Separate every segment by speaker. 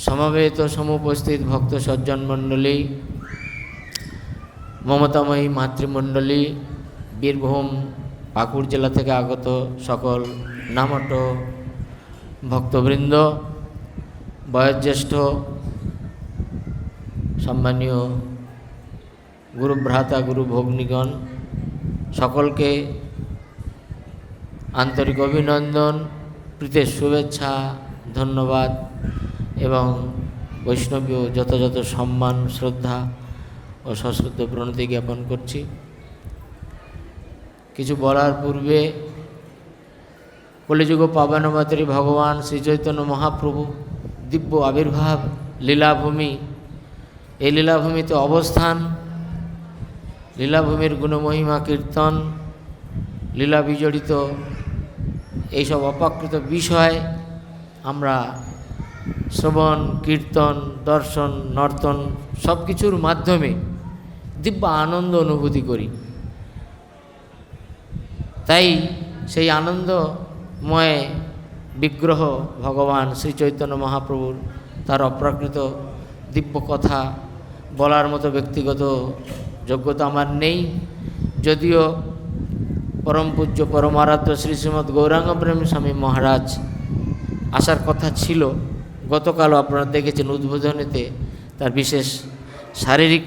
Speaker 1: সমবেত সমুপস্থিত ভক্ত সজ্জন মণ্ডলী, মমতাময়ী মাতৃমণ্ডলী, বীরভূম পাকুড় জেলা থেকে আগত সকল নামট ভক্তবৃন্দ, বয়োজ্যেষ্ঠ সম্মানীয় গুরুভ্রাতা গুরু ভগ্নীগণ, সকলকে আন্তরিক অভিনন্দন, প্রীতের শুভেচ্ছা, ধন্যবাদ এবং বৈষ্ণবীয় যথাযথ সম্মান, শ্রদ্ধা ও সশ্রদ্ধ প্রণতি জ্ঞাপন করছি। কিছু বলার পূর্বে কলিযুগ পাবনমাতৃ ভগবান শ্রী চৈতন্য মহাপ্রভু দিব্য আবির্ভাব লীলাভূমি, এই লীলাভূমিতে অবস্থান, লীলাভূমির গুণমহিমা কীর্তন, লীলা বিজড়িত এইসব অপাকৃত বিষয় আমরা শ্রবণ, কীর্তন, দর্শন, নর্তন সব কিছুর মাধ্যমে দিব্য আনন্দ অনুভূতি করি। তাই সেই আনন্দময় বিগ্রহ ভগবান শ্রী চৈতন্য মহাপ্রভুর তার অপ্রাকৃত দিব্য কথা বলার মতো ব্যক্তিগত যোগ্যতা আমার নেই, যদিও পরম পূজ্য পরমারাধ্য শ্রী শ্রীমৎ গৌরাঙ্গ প্রেম স্বামী মহারাজ আসার কথা ছিল। গতকালও আপনারা দেখেছেন উদ্বোধনীতে তার বিশেষ শারীরিক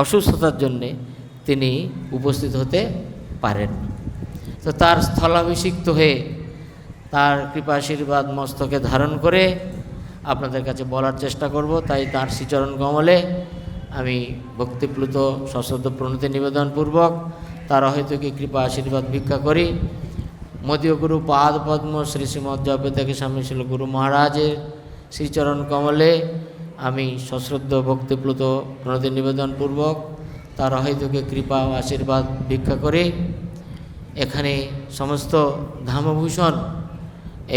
Speaker 1: অসুস্থতার জন্যে তিনি উপস্থিত হতে পারেন। তো তার স্থলাভিষিক্ত হয়ে তার কৃপাশীর্বাদ মস্তকে ধারণ করে আপনাদের কাছে বলার চেষ্টা করব। তাই তার শ্রীচরণ কমলে আমি ভক্তিপ্লুত সশ্রদ্ধ প্রণতি নিবেদনপূর্বক তার অহেতুকী কৃপা আশীর্বাদ ভিক্ষা করি। মদীয় গুরু পাদ পদ্ম শ্রী শ্রীমৎ জগদ্ধাত্রী স্বামী শিল গুরু মহারাজের শ্রীচরণ কমলে আমি সশ্রদ্ধ ভক্তিপ্লুত প্রণতি নিবেদনপূর্বক তার অহেতুকী কৃপা ও আশীর্বাদ ভিক্ষা করি। এখানে সমস্ত ধামভূষণ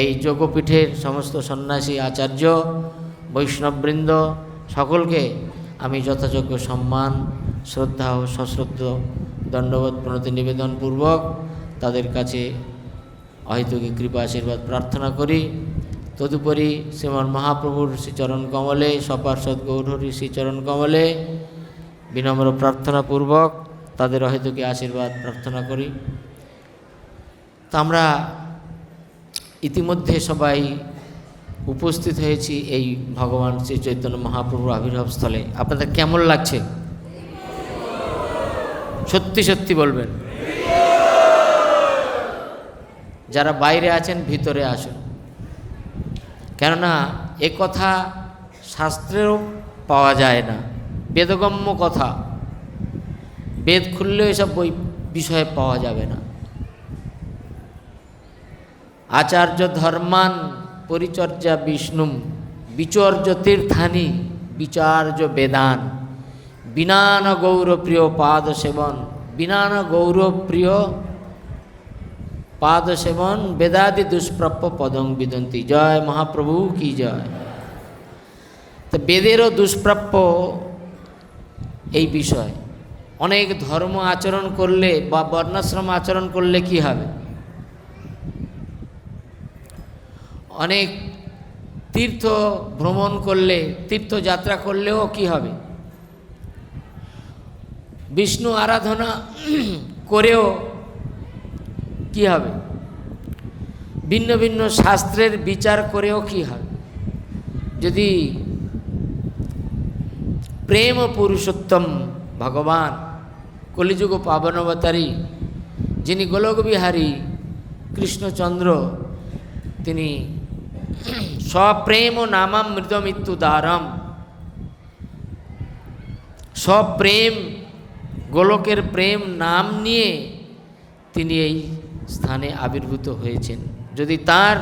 Speaker 1: এই যোগপীঠের সমস্ত সন্ন্যাসী, আচার্য, বৈষ্ণববৃন্দ সকলকে আমি যথাযোগ্য সম্মান, শ্রদ্ধা ও সশ্রদ্ধ দণ্ডবোধ প্রণতি নিবেদনপূর্বক তাদের কাছে অহেতুকী কৃপা আশীর্বাদ প্রার্থনা করি। তদুপরি শ্রীমন মহাপ্রভুর শ্রীচরণ কমলে, সপার্ষদ গৌরহরি শ্রীচরণ কমলে বিনম্র প্রার্থনাপূর্বক তাদের অহেতুকী আশীর্বাদ প্রার্থনা করি। তা আমরা ইতিমধ্যে সবাই উপস্থিত হয়েছি এই ভগবান শ্রী চৈতন্য মহাপ্রভুর আবির্ভাব স্থলে। আপনাদের কেমন লাগছে? সত্যি সত্যি বলবেন। যারা বাইরে আছেন ভিতরে আসুন, কেননা এ কথা শাস্ত্রেও পাওয়া যায় না, বেদগম্য কথা। বেদ খুললেও এসব বিষয়ে পাওয়া যাবে না। আচার্য ধর্মান পরিচর্যা বিষ্ণুম বিচর্য তীর্থানি বিচার্য বেদান বিনান গৌরপ্রিয় পাদ সেবন, বিনান গৌরপ্রিয় পাদ সেবন বেদাদি দুষ্প্রাপ্য পদং বিদন্তি। জয় মহাপ্রভু কি জয়। তো বেদেরও দুষ্প্রাপ্য এই বিষয়। অনেক ধর্ম আচরণ করলে বা বর্ণাশ্রম আচরণ করলে কি হবে? অনেক তীর্থ ভ্রমণ করলে, তীর্থযাত্রা করলেও কি হবে? বিষ্ণু আরাধনা করেও কি হবে? ভিন্ন ভিন্ন শাস্ত্রের বিচার করেও কি হবে? যদি প্রেম পুরুষোত্তম ভগবান কলিযুগ পাবনবতারী, যিনি গোলকবিহারী কৃষ্ণচন্দ্র, তিনি সপ্রেম নামামৃতমৃত্যুদারম, সপ্রেম গোলকের প্রেম নাম নিয়ে তিনি এই স্থানে আবির্ভূত হয়েছেন। যদি তার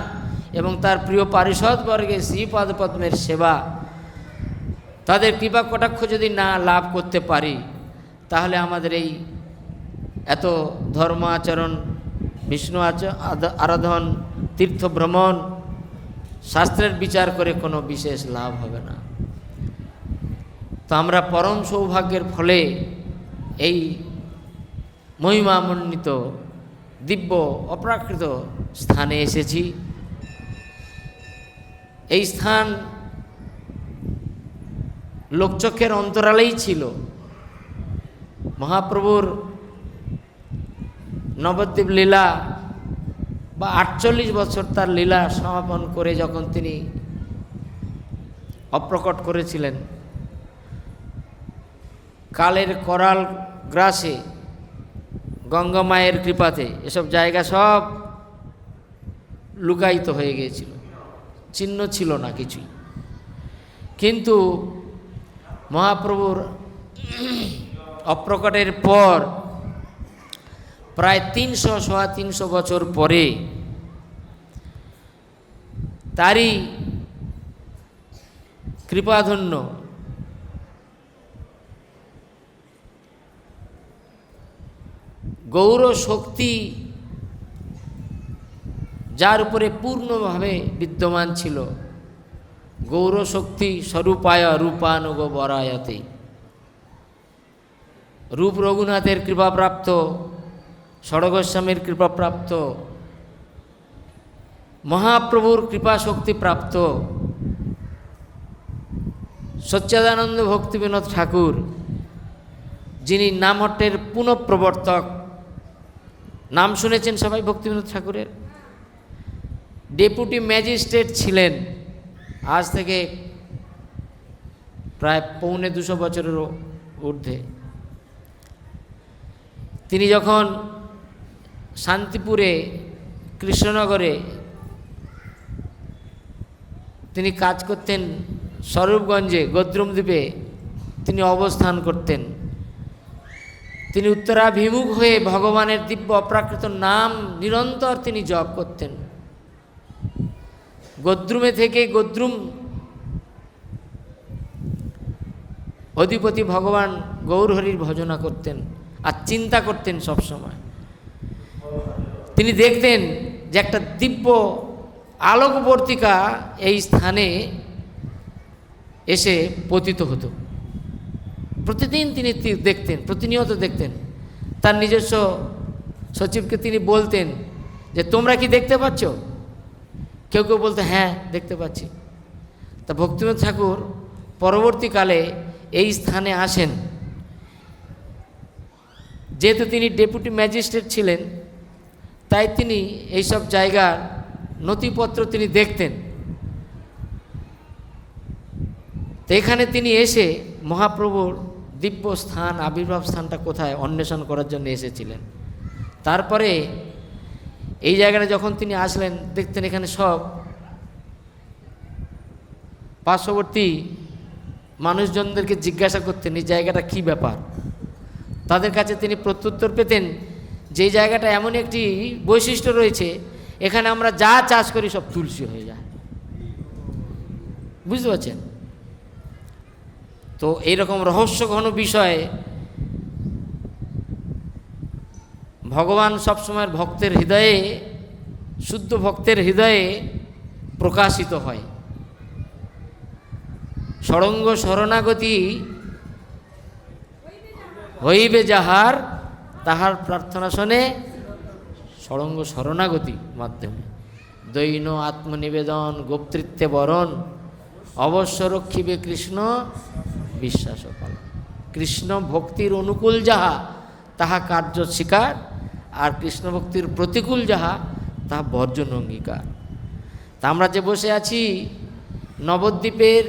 Speaker 1: এবং তার প্রিয় পারিষদবর্গে শ্রীপাদপদ্মের সেবা, তাদের কৃপা কটাক্ষ যদি না লাভ করতে পারি, তাহলে আমাদের এই এত ধর্ম আচরণ, বিষ্ণু আরাধন, তীর্থ ভ্রমণ, শাস্ত্রের বিচার করে কোনো বিশেষ লাভ হবে না। তো আমরা পরম সৌভাগ্যের ফলে এই মহিমামণ্ডিত দিব্য অপ্রাকৃত স্থানে এসেছি। এই স্থান লোকচক্ষের অন্তরালেই ছিল। মহাপ্রভুর নবদ্বীপ লীলা বা 48 বছর তার লীলা সমাপন করে যখন তিনি অপ্রকট করেছিলেন, কালের করাল গ্রাসে গঙ্গা মায়ের কৃপাতে এসব জায়গা সব লুকায়িত হয়ে গিয়েছিল, চিহ্ন ছিল না কিছুই। কিন্তু মহাপ্রভুর অপ্রকটের পর প্রায় 300 বছর পরে তারই কৃপাধন্য গৌর শক্তি, যার উপরে পূর্ণভাবে বিদ্যমান ছিল, গৌর শক্তি স্বরূপায় রূপানুগ বরায়তে, রূপ রঘুনাথের কৃপাপ্রাপ্ত, ষড়গোস্বামীর কৃপাপ্রাপ্ত, মহাপ্রভুর কৃপা শক্তি প্রাপ্ত সচ্চিদানন্দ ভক্তিবিনোদ ঠাকুর, যিনি নামহট্টের পুনঃপ্রবর্তক। নাম শুনেছেন সবাই ভক্তিবিনোদ ঠাকুরের। ডেপুটি ম্যাজিস্ট্রেট ছিলেন আজ থেকে প্রায় 250 বছরেরও ঊর্ধ্বে। তিনি যখন শান্তিপুরে, কৃষ্ণনগরে তিনি কাজ করতেন, স্বরূপগঞ্জে গদ্রুমদ্বীপে তিনি অবস্থান করতেন, তিনি উত্তরাভিমুখ হয়ে ভগবানের দিব্য অপ্রাকৃত নাম নিরন্তর তিনি জপ করতেন। গদ্রুমে থেকে গদ্রুম অধিপতি ভগবান গৌরহরির ভজনা করতেন আর চিন্তা করতেন সবসময়। তিনি দেখতেন যে একটা দিব্য আলোকবর্তিকা এই স্থানে এসে পতিত হতো। প্রতিদিন তিনি দেখতেন, প্রতিনিয়ত দেখতেন। তার নিজস্ব সচিবকে তিনি বলতেন যে তোমরা কি দেখতে পাচ্ছ? কেউ কেউ বলতো হ্যাঁ দেখতে পাচ্ছি। তা ভক্তিবিনোদ ঠাকুর পরবর্তীকালে এই স্থানে আসেন। যেহেতু তিনি ডেপুটি ম্যাজিস্ট্রেট ছিলেন, তাই তিনি এইসব জায়গার নথিপত্র তিনি দেখতেন। তো এখানে তিনি এসে মহাপ্রভুর দিব্য স্থান, আবির্ভাব স্থানটা কোথায় অন্বেষণ করার জন্য এসেছিলেন। তারপরে এই জায়গাটা যখন তিনি আসলেন, দেখতেন এখানে সব পার্শ্ববর্তী মানুষজনদেরকে জিজ্ঞাসা করতেন এই জায়গাটা কী ব্যাপার। তাদের কাছে তিনি প্রত্যুত্তর পেতেন যে এই জায়গাটা এমন একটি বৈশিষ্ট্য রয়েছে, এখানে আমরা যা চাষ করি সব তুলসী হয়ে যায়। বুঝতে পারছেন তো? এইরকম রহস্যঘন বিষয়ে ভগবান সবসময় ভক্তের হৃদয়ে, শুদ্ধ ভক্তের হৃদয়ে প্রকাশিত হয়। ষড়ঙ্গ শরণাগতি হইবে যাহার, তাহার প্রার্থনা শোনে ষড়ঙ্গ শরণাগতি মাধ্যমে। দৈন আত্মনিবেদন গোপ্তৃত্বে বরণ, অবশ্য রক্ষিবে কৃষ্ণ বিশ্বাস পাল। কৃষ্ণ ভক্তির অনুকূল যাহা তাহা কার্য স্বীকার, আর কৃষ্ণ ভক্তির প্রতিকূল যাহা তাহা বর্জন অঙ্গীকার। তা আমরা যে বসে আছি নবদ্বীপের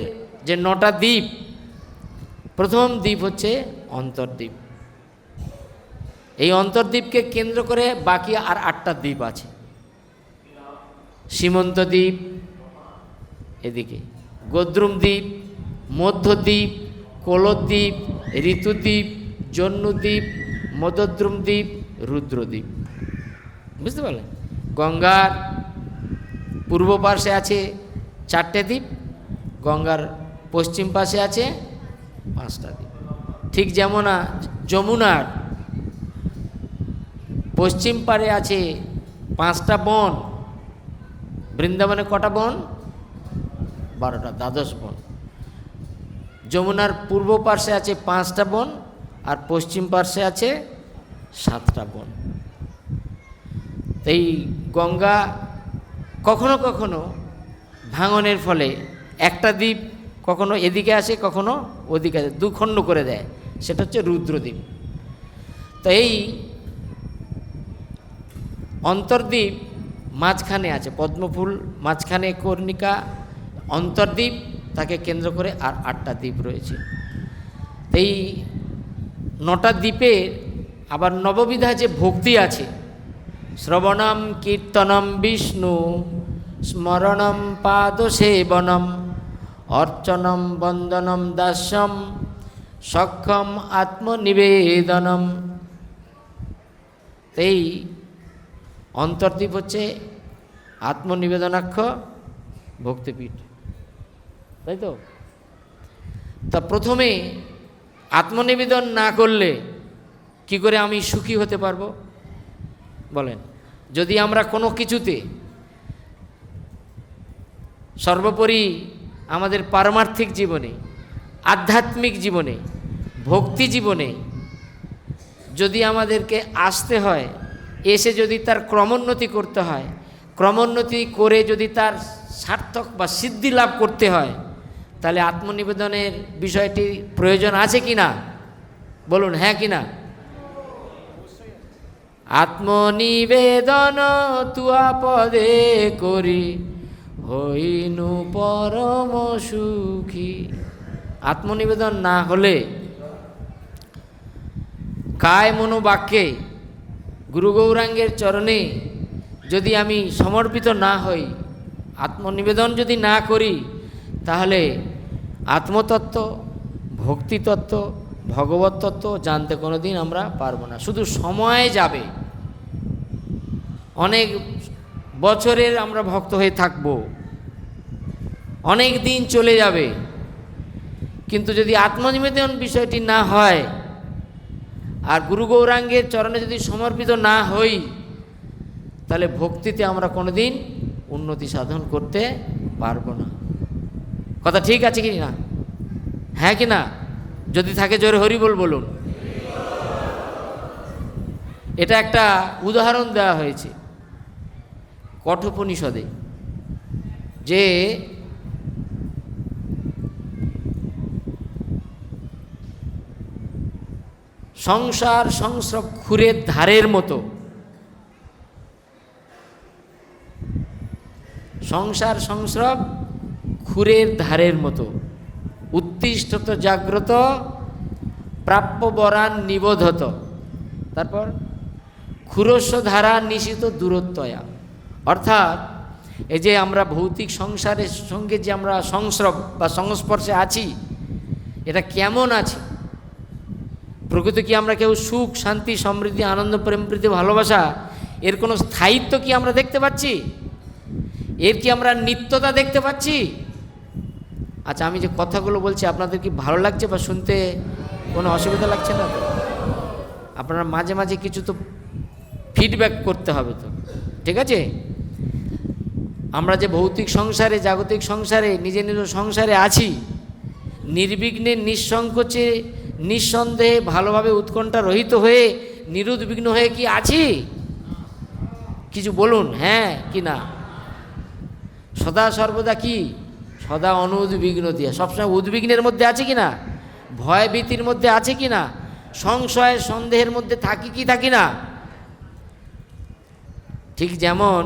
Speaker 1: যে 9টা দ্বীপ, প্রথম দ্বীপ হচ্ছে অন্তর্দ্বীপ। এই অন্তর্দ্বীপকে কেন্দ্র করে বাকি আর 8টা দ্বীপ আছে। সীমন্ত দ্বীপ এদিকে, গদ্রুম দ্বীপ, মধ্যদ্বীপ, কোলদ্বীপ, ঋতুদ্বীপ, জন্নুদ্বীপ, মদদ্রুম দ্বীপ, রুদ্রদ্বীপ। বুঝতে পারলেন? গঙ্গার পূর্ব পাশে আছে 4টে দ্বীপ, গঙ্গার পশ্চিম পাশে আছে 5টা দ্বীপ। ঠিক যেমন যমুনার পশ্চিম পারে আছে 5টা বন। বৃন্দাবনে কটা বন? 12টা, দ্বাদশ বন। যমুনার পূর্ব পার্শ্বে আছে 5টা বন, আর পশ্চিম পার্শ্বে আছে 7টা বন। এই গঙ্গা কখনো কখনো ভাঙনের ফলে একটা দ্বীপ কখনো এদিকে আসে কখনো ওদিকে আসে, দুখণ্ড করে দেয়, সেটা হচ্ছে রুদ্রদ্বীপ। তো এই অন্তর্দ্বীপ মাঝখানে আছে, পদ্মফুল মাঝখানে কর্ণিকা, অন্তর্দ্বীপ, তাকে কেন্দ্র করে আর 8টা দ্বীপ রয়েছে। এই 9টা দ্বীপে আবার নববিধা যে ভক্তি আছে, শ্রবণম কীর্তনম বিষ্ণু স্মরণম পাদসেবনম অর্চনম বন্দনম দাস্যম সক্ষম আত্মনিবেদনম। এই অন্তর্দ্বীপ হচ্ছে আত্মনিবেদনাক্ষ ভক্তিপীঠ, তাই তো? তা প্রথমে আত্মনিবেদন না করলে কি করে আমি সুখী হতে পারবো বলেন? যদি আমরা কোনো কিছুতে, সর্বোপরি আমাদের পারমার্থিক জীবনে, আধ্যাত্মিক জীবনে, ভক্তি জীবনে যদি আমাদেরকে আসতে হয়, এসে যদি তার ক্রমোন্নতি করতে হয়, ক্রমোন্নতি করে যদি তার সার্থক বা সিদ্ধি লাভ করতে হয়, তাহলে আত্মনিবেদনের বিষয়টি প্রয়োজন আছে কি না? বলুন হ্যাঁ কি না? আত্মনিবেদন তুয়া পদে করি হইনু পরম সুখী। আত্মনিবেদন না হলে কায় মনোবাক্যে গুরু গৌরাঙ্গের চরণে যদি আমি সমর্পিত না হই, আত্মনিবেদন যদি না করি, তাহলে আত্মতত্ত্ব, ভক্তিতত্ত্ব, ভগবত তত্ত্ব জানতে কোনো দিন আমরা পারবো না। শুধু সময় যাবে, অনেক বছরের আমরা ভক্ত হয়ে থাকব, অনেক দিন চলে যাবে, কিন্তু যদি আত্মনিবেদন বিষয়টি না হয় আর গুরু গৌরাঙ্গের চরণে যদি সমর্পিত না হই, তাহলে ভক্তিতে আমরা কোনোদিন উন্নতি সাধন করতে পারবো না। কথা ঠিক আছে কি না? হ্যাঁ কি না? যদি থাকে জোরে হরিবোল বলুন। এটা একটা উদাহরণ দেওয়া হয়েছে কঠোপনিষদে, যে সংসার সংস্রব খুরের ধারের মতো, সংসার সংস্রব খুরের ধারের মতো, উত্তিষ্ঠত জাগ্রত প্রাপ্য বরান নিবোধত, তারপর ক্ষুরস্ব ধারা নিশিত দূরত্বয়া। অর্থাৎ এই যে আমরা ভৌতিক সংসারের সঙ্গে যে আমরা সংস্রব বা সংস্পর্শে আছি, এটা কেমন আছে? প্রকৃত কি আমরা কেউ সুখ, শান্তি, সমৃদ্ধি, আনন্দ, প্রেম, প্রীতি, ভালোবাসা, এর কোনো স্থায়িত্ব কি আমরা দেখতে পাচ্ছি? এর কি আমরা নিত্যতা দেখতে পাচ্ছি? আচ্ছা, আমি যে কথাগুলো বলছি আপনাদের কি ভালো লাগছে বা শুনতে কোনো অসুবিধা লাগছে না তো? আপনারা মাঝে মাঝে কিছু তো ফিডব্যাক করতে হবে তো, ঠিক আছে? আমরা যে ভৌতিক সংসারে, জাগতিক সংসারে, নিজের নিজ সংসারে আছি, নির্বিঘ্নে, নিঃসংকোচে, নিঃসন্দেহে, ভালোভাবে উৎকণ্ঠা রহিত হয়ে, নিরুদ্বিগ্ন হয়ে কি আছি? কিছু বলুন হ্যাঁ কি না? সদা সর্বদা কি? সদা অনুদ্বিগ্ন দিয়া, সবসময় উদ্বিগ্নের মধ্যে আছে কি না? ভয় ভীতির মধ্যে আছে কি না? সংশয় সন্দেহের মধ্যে থাকি কি থাকি না? ঠিক যেমন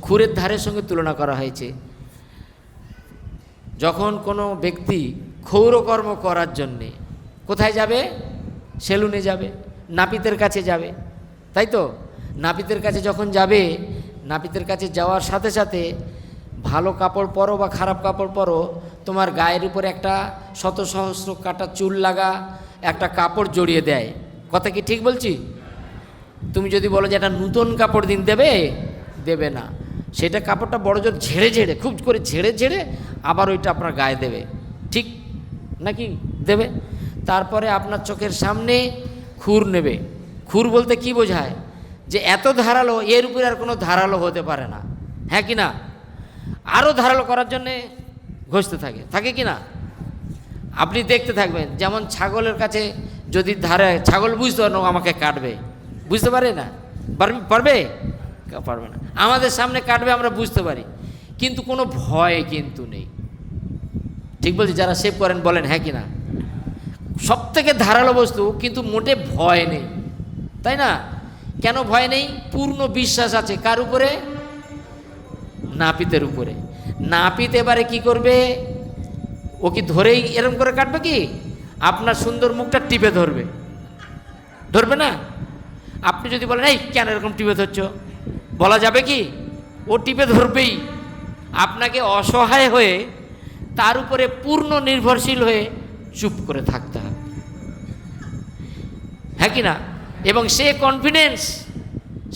Speaker 1: খুরের ধারের সঙ্গে তুলনা করা হয়েছে। যখন কোনো ব্যক্তি ক্ষৌরকর্ম করার জন্যে কোথায় যাবে? সেলুনে যাবে, নাপিতের কাছে যাবে, তাই তো? নাপিতের কাছে যখন যাবে, নাপিতের কাছে যাওয়ার সাথে সাথে ভালো কাপড় পরো বা খারাপ কাপড় পরো, তোমার গায়ের উপরে একটা শত সহস্র কাটা চুল লাগা একটা কাপড় জড়িয়ে দেয়। কথা কি ঠিক বলছি? তুমি যদি বলো যে একটা নূতন কাপড় দিন, দেবে? দেবে না। সেটা কাপড়টা বড় জোর ঝেড়ে ঝেড়ে, খুব করে ঝেড়ে ঝেড়ে আবার ওইটা আপনার গায়ে দেবে, ঠিক নাকি? দেবে। তারপরে আপনার চোখের সামনে খুর নেবে। খুর বলতে কি বোঝায়? যে এত ধারালো, এর উপরে আর কোনো ধারালো হতে পারে না, হ্যাঁ কি না? আরও ধারালো করার জন্যে ঘষতে থাকে, থাকে কি না? আপনি দেখতে থাকবেন, যেমন ছাগলের কাছে যদি ধারে, ছাগল বুঝতে পারে আমাকে কাটবে, বুঝতে পারে না? পারবে? পারবে না। আমাদের সামনে কাটবে আমরা বুঝতে পারি, কিন্তু কোনো ভয় কিন্তু নেই, ঠিক বলছি? যারা সেভ করেন বলেন হ্যাঁ কি না? সব থেকে ধারালো বস্তু, কিন্তু মোটে ভয় নেই, তাই না? কেন ভয় নেই? পূর্ণ বিশ্বাস আছে কার উপরে? নাপিতের উপরে। নাপিত এবারে কি করবে? ও কি ধরেই এরকম করে কাটবে কি? আপনার সুন্দর মুখটা টিপে ধরবে, ধরবে না? আপনি যদি বলেন এই কেন এরকম টিপে ধরছ, বলা যাবে কি? ও টিপে ধরবেই। আপনাকে অসহায় হয়ে তার উপরে পূর্ণ নির্ভরশীল হয়ে চুপ করে থাকতে হবে, হ্যাঁ কি না? এবং সে কনফিডেন্স,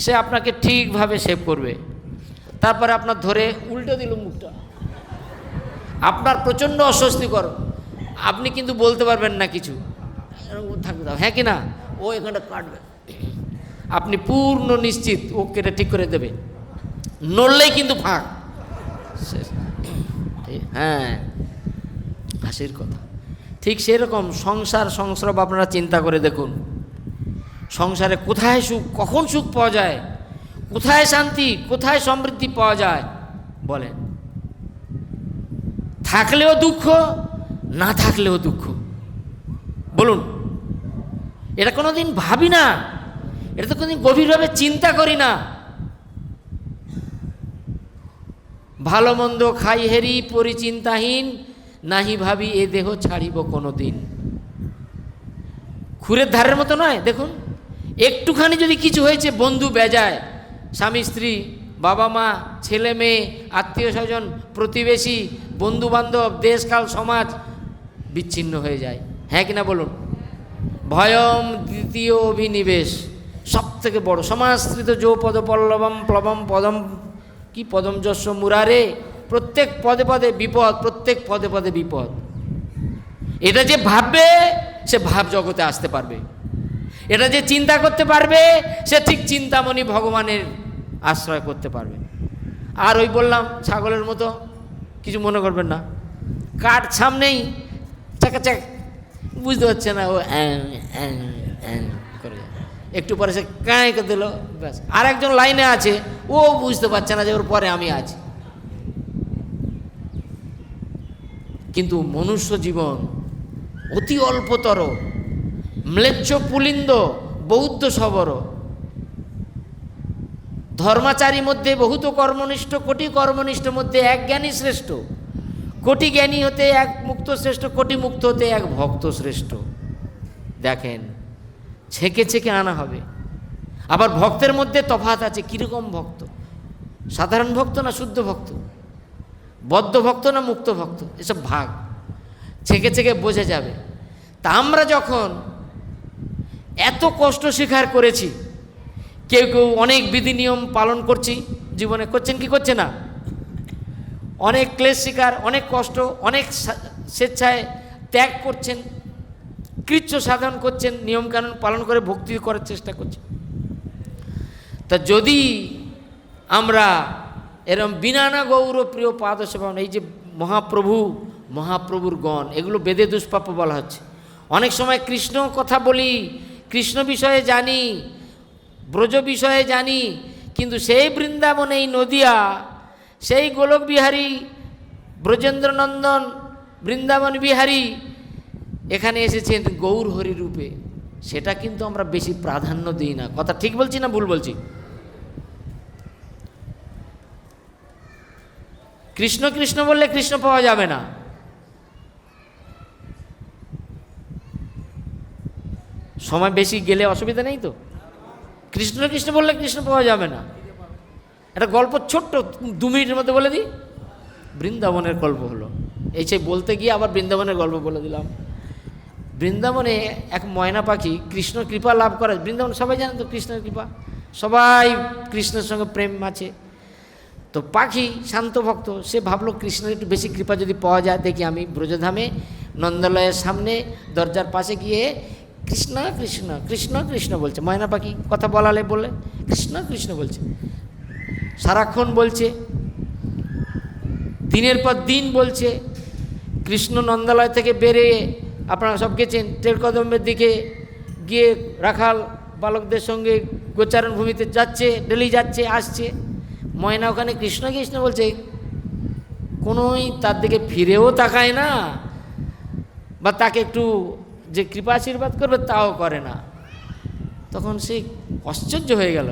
Speaker 1: সে আপনাকে ঠিকভাবে সেভ করবে। তারপরে আপনার ধরে উল্টে দিল মুখটা, আপনার প্রচণ্ড অস্বস্তিকর, আপনি কিন্তু বলতে পারবেন না কিছু, থাকবে দাও, হ্যাঁ কি না? ও এখানটা কাটবে, আপনি পূর্ণ নিশ্চিত ও কেটে ঠিক করে দেবে, নড়লেই কিন্তু ফাঁক। হ্যাঁ, হাসির কথা। ঠিক সেরকম সংসার সংস্রব আপনারা চিন্তা করে দেখুন, সংসারে কোথায় সুখ, কখন সুখ পাওয়া যায়, কোথায় শান্তি, কোথায় সমৃদ্ধি পাওয়া যায় বলেন? থাকলেও দুঃখ, না থাকলেও দুঃখ। বলুন, এটা কোনোদিন ভাবি না, এটা তো কোনোদিন গভীরভাবে চিন্তা করি না। ভালো মন্দ খাই হেরি পরিচিন্তাহীন, নাহি ভাবি এ দেহ ছাড়িব কোনো দিন। খুরের ধারের মতো নয়। দেখুন, একটুখানি যদি কিছু হয়েছে, বন্ধু বেজায়, স্বামী স্ত্রী, বাবা মা, ছেলে মেয়ে, আত্মীয় স্বজন, প্রতিবেশী, বন্ধু বান্ধব, দেশকাল সমাজ বিচ্ছিন্ন হয়ে যায়, হ্যাঁ কিনা বলুন? ভয়ম দ্বিতীয় অভিনিবেশ, সব থেকে বড় সমাশ্রিত যো পদ পল্লবম প্লবম পদম, কি পদম যস্য মুরারে, প্রত্যেক পদে পদে বিপদ, প্রত্যেক পদে পদে বিপদ। এটা যে ভাববে সে ভাব জগতে আসতে পারবে, এটা যে চিন্তা করতে পারবে সে ঠিক চিন্তামণি ভগবানের আশ্রয় করতে পারবে। আর ওই বললাম ছাগলের মতো, কিছু মনে করবেন না, কাঠ সামনেই চাকাচাক, বুঝতে পারছে না, ও করে একটু পরে সে কাঁই করে দিল, ব্যাস। আর একজন লাইনে আছে, ও বুঝতে পারছে না যে ওর পরে আমি আছি। কিন্তু মনুষ্য জীবন অতি অল্পতর, ম্লেচ্ছ পুলিন্দ বৌদ্ধ সবর, ধর্মাচারী মধ্যে বহুত কর্মনিষ্ঠ, কোটি কর্মনিষ্ঠ মধ্যে এক জ্ঞানী শ্রেষ্ঠ, কোটি জ্ঞানী হতে এক মুক্ত শ্রেষ্ঠ, কোটি মুক্ত হতে এক ভক্ত শ্রেষ্ঠ। দেখেন, ছেঁকে ছেঁকে আনা হবে। আবার ভক্তের মধ্যে তফাৎ আছে, কীরকম ভক্ত? সাধারণ ভক্ত না শুদ্ধ ভক্ত, বদ্ধ ভক্ত না মুক্ত ভক্ত, এসব ভাগ ছেঁকে ছেঁকে বোঝা যাবে। তা আমরা যখন এত কষ্ট স্বীকার করেছি, কেউ কেউ অনেক বিধি নিয়ম পালন করছি জীবনে, করছেন কি করছে না? অনেক ক্লেশ স্বীকার, অনেক কষ্ট, অনেক স্বেচ্ছায় ত্যাগ করছেন, কৃচ্ছ সাধন করছেন, নিয়মকানুন পালন করে ভক্তি করার চেষ্টা করছেন। তা যদি আমরা এরম বিনানা গৌর প্রিয় পাদ সেবন, এই যে মহাপ্রভুর গণ, এগুলো বেদে দুষ্প্রাপ্য বলা হচ্ছে। অনেক সময় কৃষ্ণ কথা বলি, কৃষ্ণ বিষয়ে জানি, ব্রজ বিষয়ে জানি, কিন্তু সেই বৃন্দাবন, এই নদিয়া, সেই গোলক বিহারী, ব্রজেন্দ্রনন্দন, বৃন্দাবন বিহারী এখানে এসেছেন গৌর হরি রূপে, সেটা কিন্তু আমরা বেশি প্রাধান্য দিই না। কথা ঠিক বলছি না ভুল বলছি? কৃষ্ণ কৃষ্ণ বললে কৃষ্ণ পাওয়া যাবে না। সময় বেশি গেলে অসুবিধা নেই তো? কৃষ্ণ কৃষ্ণ বললে কৃষ্ণ পাওয়া যাবে না। একটা গল্প ছোট্ট 2 মিনিটের মধ্যে বলে দিই। বৃন্দাবনের গল্প হলো, এই সেই বলতে গিয়ে আবার বৃন্দাবনের গল্প বলে দিলাম। বৃন্দাবনে এক ময়না পাখি কৃষ্ণ কৃপা লাভ করে। বৃন্দাবন সবাই জানেন তো কৃষ্ণের কৃপা, সবাই কৃষ্ণের সঙ্গে প্রেম আছে। তো পাখি শান্ত ভক্ত, সে ভাবলো কৃষ্ণের একটু বেশি কৃপা যদি পাওয়া যায়, দেখি আমি ব্রজধামে নন্দলয়ের সামনে দরজার পাশে গিয়ে কৃষ্ণ কৃষ্ণ কৃষ্ণ কৃষ্ণ বলছে। ময়না পাখি কথা বলালে বলে কৃষ্ণ কৃষ্ণ বলছে, সারাক্ষণ বলছে, দিনের পর দিন বলছে। কৃষ্ণ নন্দালয় থেকে বেরিয়ে, আপনারা সব গেছেন, টেরকদম্বের দিকে গিয়ে রাখাল বালকদের সঙ্গে গোচারণ ভূমিতে যাচ্ছে, ডেলি যাচ্ছে আসছে। ময়না ওখানে কৃষ্ণ কৃষ্ণ বলছে, কোনোই তার দিকে ফিরেও তাকায় না, বা তাকে একটু যে কৃপা আশীর্বাদ করবে তাও করে না। তখন সে আশ্চর্য হয়ে গেল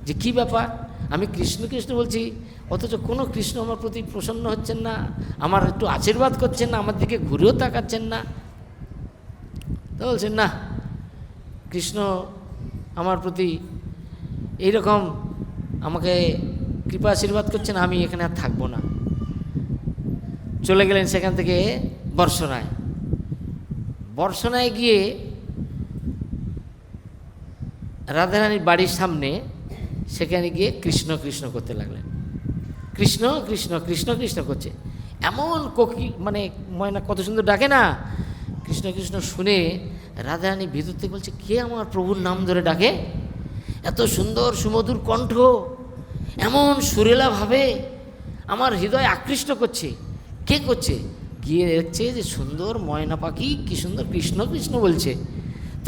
Speaker 1: যে কি ব্যাপার, আমি কৃষ্ণ কৃষ্ণ বলছি, অথচ কোনো কৃষ্ণ আমার প্রতি প্রসন্ন হচ্ছেন না, আমার একটু আশীর্বাদ করছেন না, আমার দিকে ঘুরেও তাকাচ্ছেন না। তো বলছেন না, কৃষ্ণ আমার প্রতি এইরকম আমাকে কৃপা আশীর্বাদ করছেন, আমি এখানে আর থাকবো না। চলে গেলেন সেখান থেকে বর্ষনায়। বর্ষনায় গিয়ে রাধারানীর বাড়ির সামনে সেখানে গিয়ে কৃষ্ণ কৃষ্ণ করতে লাগলেন। কৃষ্ণ কৃষ্ণ কৃষ্ণ কৃষ্ণ করছে, এমন মানে ময়না কত সুন্দর ডাকে না, কৃষ্ণ কৃষ্ণ শুনে রাধারানী ভিতর থেকে বলছে, কে আমার প্রভুর নাম ধরে ডাকে, এত সুন্দর সুমধুর কণ্ঠ, এমন সুরেলাভাবে আমার হৃদয় আকৃষ্ট করছে, কে করছে? গিয়ে দেখছে যে সুন্দর ময়না পাখি কি সুন্দর কৃষ্ণ কৃষ্ণ বলছে।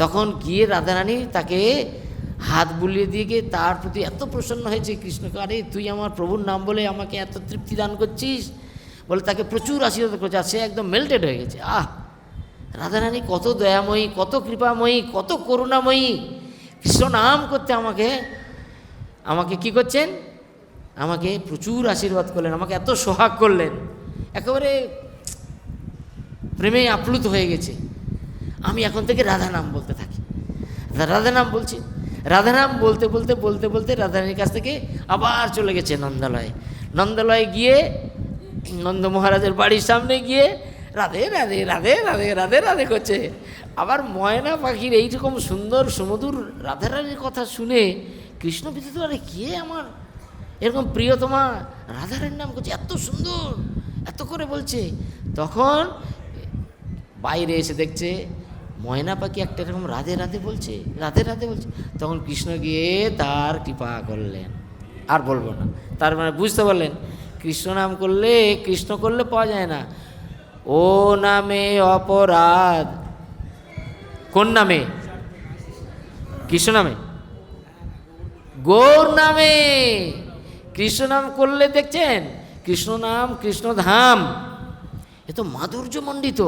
Speaker 1: তখন গিয়ে রাধারানী তাকে হাত বুলিয়ে দিয়ে গিয়ে তার প্রতি এত প্রসন্ন হয়েছে কৃষ্ণকে, আরে তুই আমার প্রভুর নাম বলে আমাকে এত তৃপ্তি দান করছিস বলে তাকে প্রচুর আশীর্বাদ করছে, আর সে একদম মেল্টেড হয়ে গেছে। রাধারানী কত দয়াময়ী, কত কৃপাময়ী, কত করুণাময়ী, কৃষ্ণ নাম করতে আমাকে কি করছেন, আমাকে প্রচুর আশীর্বাদ করলেন, আমাকে এত সোহাগ করলেন, একেবারে প্রেমে আপ্লুত হয়ে গেছে। আমি এখন থেকে রাধা নাম বলতে থাকি, রাধা নাম বলছি। রাধা নাম বলতে বলতে বলতে বলতে রাধারানীর কাছ থেকে আবার চলে গেছে নন্দালয়ে। নন্দালয়ে গিয়ে নন্দ মহারাজের বাড়ির সামনে গিয়ে রাধে রাধে রাধে রাধে রাধে রাধে করছে। আবার ময়না পাখির এইরকম সুন্দর সুমধুর রাধারানীর কথা শুনে কৃষ্ণ বিদ্যুৎ, আরে কে আমার এরকম প্রিয়তমা রাধারানীর নাম করছে, এত সুন্দর এত করে বলছে। তখন বাইরে এসে দেখছে ময়না পাখি একটা এরকম রাধে রাধে বলছে, রাধে রাধে বলছে। তখন কৃষ্ণ গিয়ে তার কৃপা করলেন, আর বলবো না। তার মানে বুঝতে পারলেন, কৃষ্ণ নাম করলে, কৃষ্ণ করলে পাওয়া যায় না। ও নামে অপরাধ, কোন নামে? কৃষ্ণ নামে, গৌর নামে। কৃষ্ণ নাম করলে দেখছেন, কৃষ্ণ নাম, কৃষ্ণ ধাম, এ তো মাধুর্যমণ্ডিত।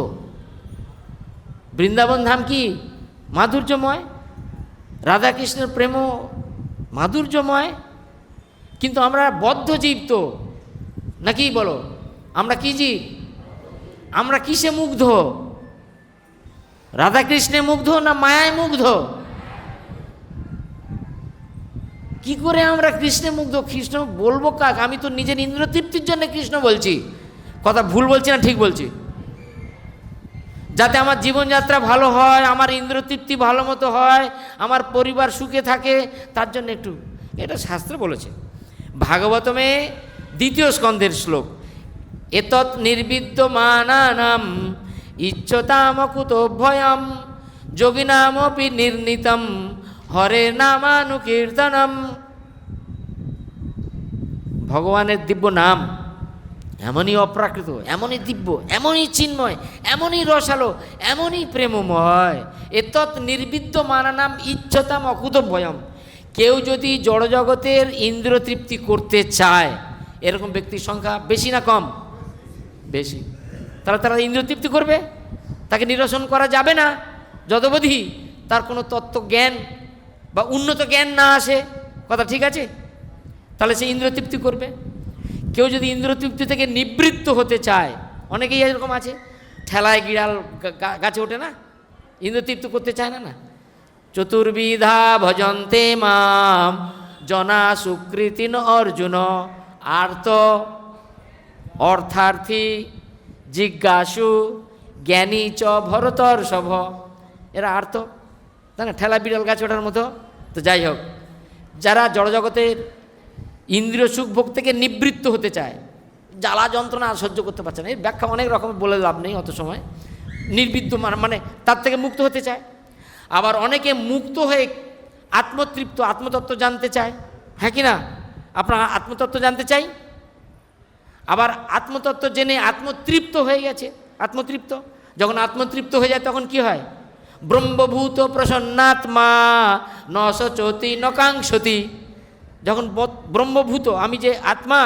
Speaker 1: বৃন্দাবন ধাম কি মাধুর্যময়, রাধাকৃষ্ণের প্রেম মাধুর্যময়। কিন্তু আমরা বদ্ধ জীব তো নাকি, বলো আমরা কি জীব? আমরা কিসে মুগ্ধ? রাধাকৃষ্ণে মুগ্ধ না মায়ায় মুগ্ধ? কি করে আমরা কৃষ্ণে মুগ্ধ? কৃষ্ণ বলবো কাক? আমি তো নিজের ইন্দ্রতৃপ্তির জন্য কৃষ্ণ বলছি। কথা ভুল বলছি না ঠিক বলছি? যাতে আমার জীবনযাত্রা ভালো হয়, আমার ইন্দ্রতৃপ্তি ভালো মতো হয়, আমার পরিবার সুখে থাকে, তার জন্য একটু, এটা শাস্ত্র বলেছে। ভাগবতমে 2য় স্কন্ধের শ্লোক, এতৎ নির্বিদ্যমানানাম ইচ্ছতামকুতোভয়ম যোগিনামপি নির্নীতম হরে নামানুকীর্তনম। ভগবানের দিব্য নাম এমনই অপ্রাকৃত, এমনই দিব্য, এমনই চিন্ময়, এমনই রসালো, এমনই প্রেমময়। এতৎ নির্বিদ্যমানানাম ইচ্ছতাম অকুতোভয়ম। কেউ যদি জড়জগতের ইন্দ্রতৃপ্তি করতে চায়, এরকম ব্যক্তির সংখ্যা বেশি না কম? বেশি। তাহলে তারা ইন্দ্রতৃপ্তি করবে, তাকে নিরসন করা যাবে না যতবধি তার কোনো তত্ত্বজ্ঞান বা উন্নত জ্ঞান না আসে। কথা ঠিক আছে? তাহলে সে ইন্দ্রতৃপ্তি করবে। কেউ যদি ইন্দ্রতৃপ্তি থেকে নিবৃত্ত হতে চায়, অনেকেই এরকম আছে, ঠেলায় গিড়াল গাছে ওঠে না, ইন্দ্রতৃপ্তি করতে চায় না। না, চতুর্বিধা ভজন্তে মাম জনা সুকৃতিন অর্জুন আর্ত অর্থার্থী জিজ্ঞাসু জ্ঞানী চ ভরতর্ষভ। এরা আর্ত, তাই না? ঠেলা বিড়াল গাছ ওঠার মতো। তো যাই হোক, যারা জড়জগতের ইন্দ্রিয় সুখ ভোগ থেকে নিবৃত্ত হতে চায়, জ্বালা যন্ত্রণা আর সহ্য করতে পারছে না, এর ব্যাখ্যা অনেক রকম, বলে লাভ নেই অত সময়। নির্বিদ্য মানে তার থেকে মুক্ত হতে চায়। আবার অনেকে মুক্ত হয়ে আত্মতৃপ্ত, আত্মতত্ত্ব জানতে চায়। হ্যাঁ কি না? আপনার আত্মতত্ত্ব জানতে চাই। আবার আত্মতত্ত্ব জেনে আত্মতৃপ্ত হয়ে গেছে, আত্মতৃপ্ত। যখন আত্মতৃপ্ত হয়ে যায় তখন কি হয়? ব্রহ্মভূত প্রসন্নাত্মা ন সচতি ন কাঙ্ক্ষতি। যখন ব্রহ্মভূত, আমি যে আত্মা,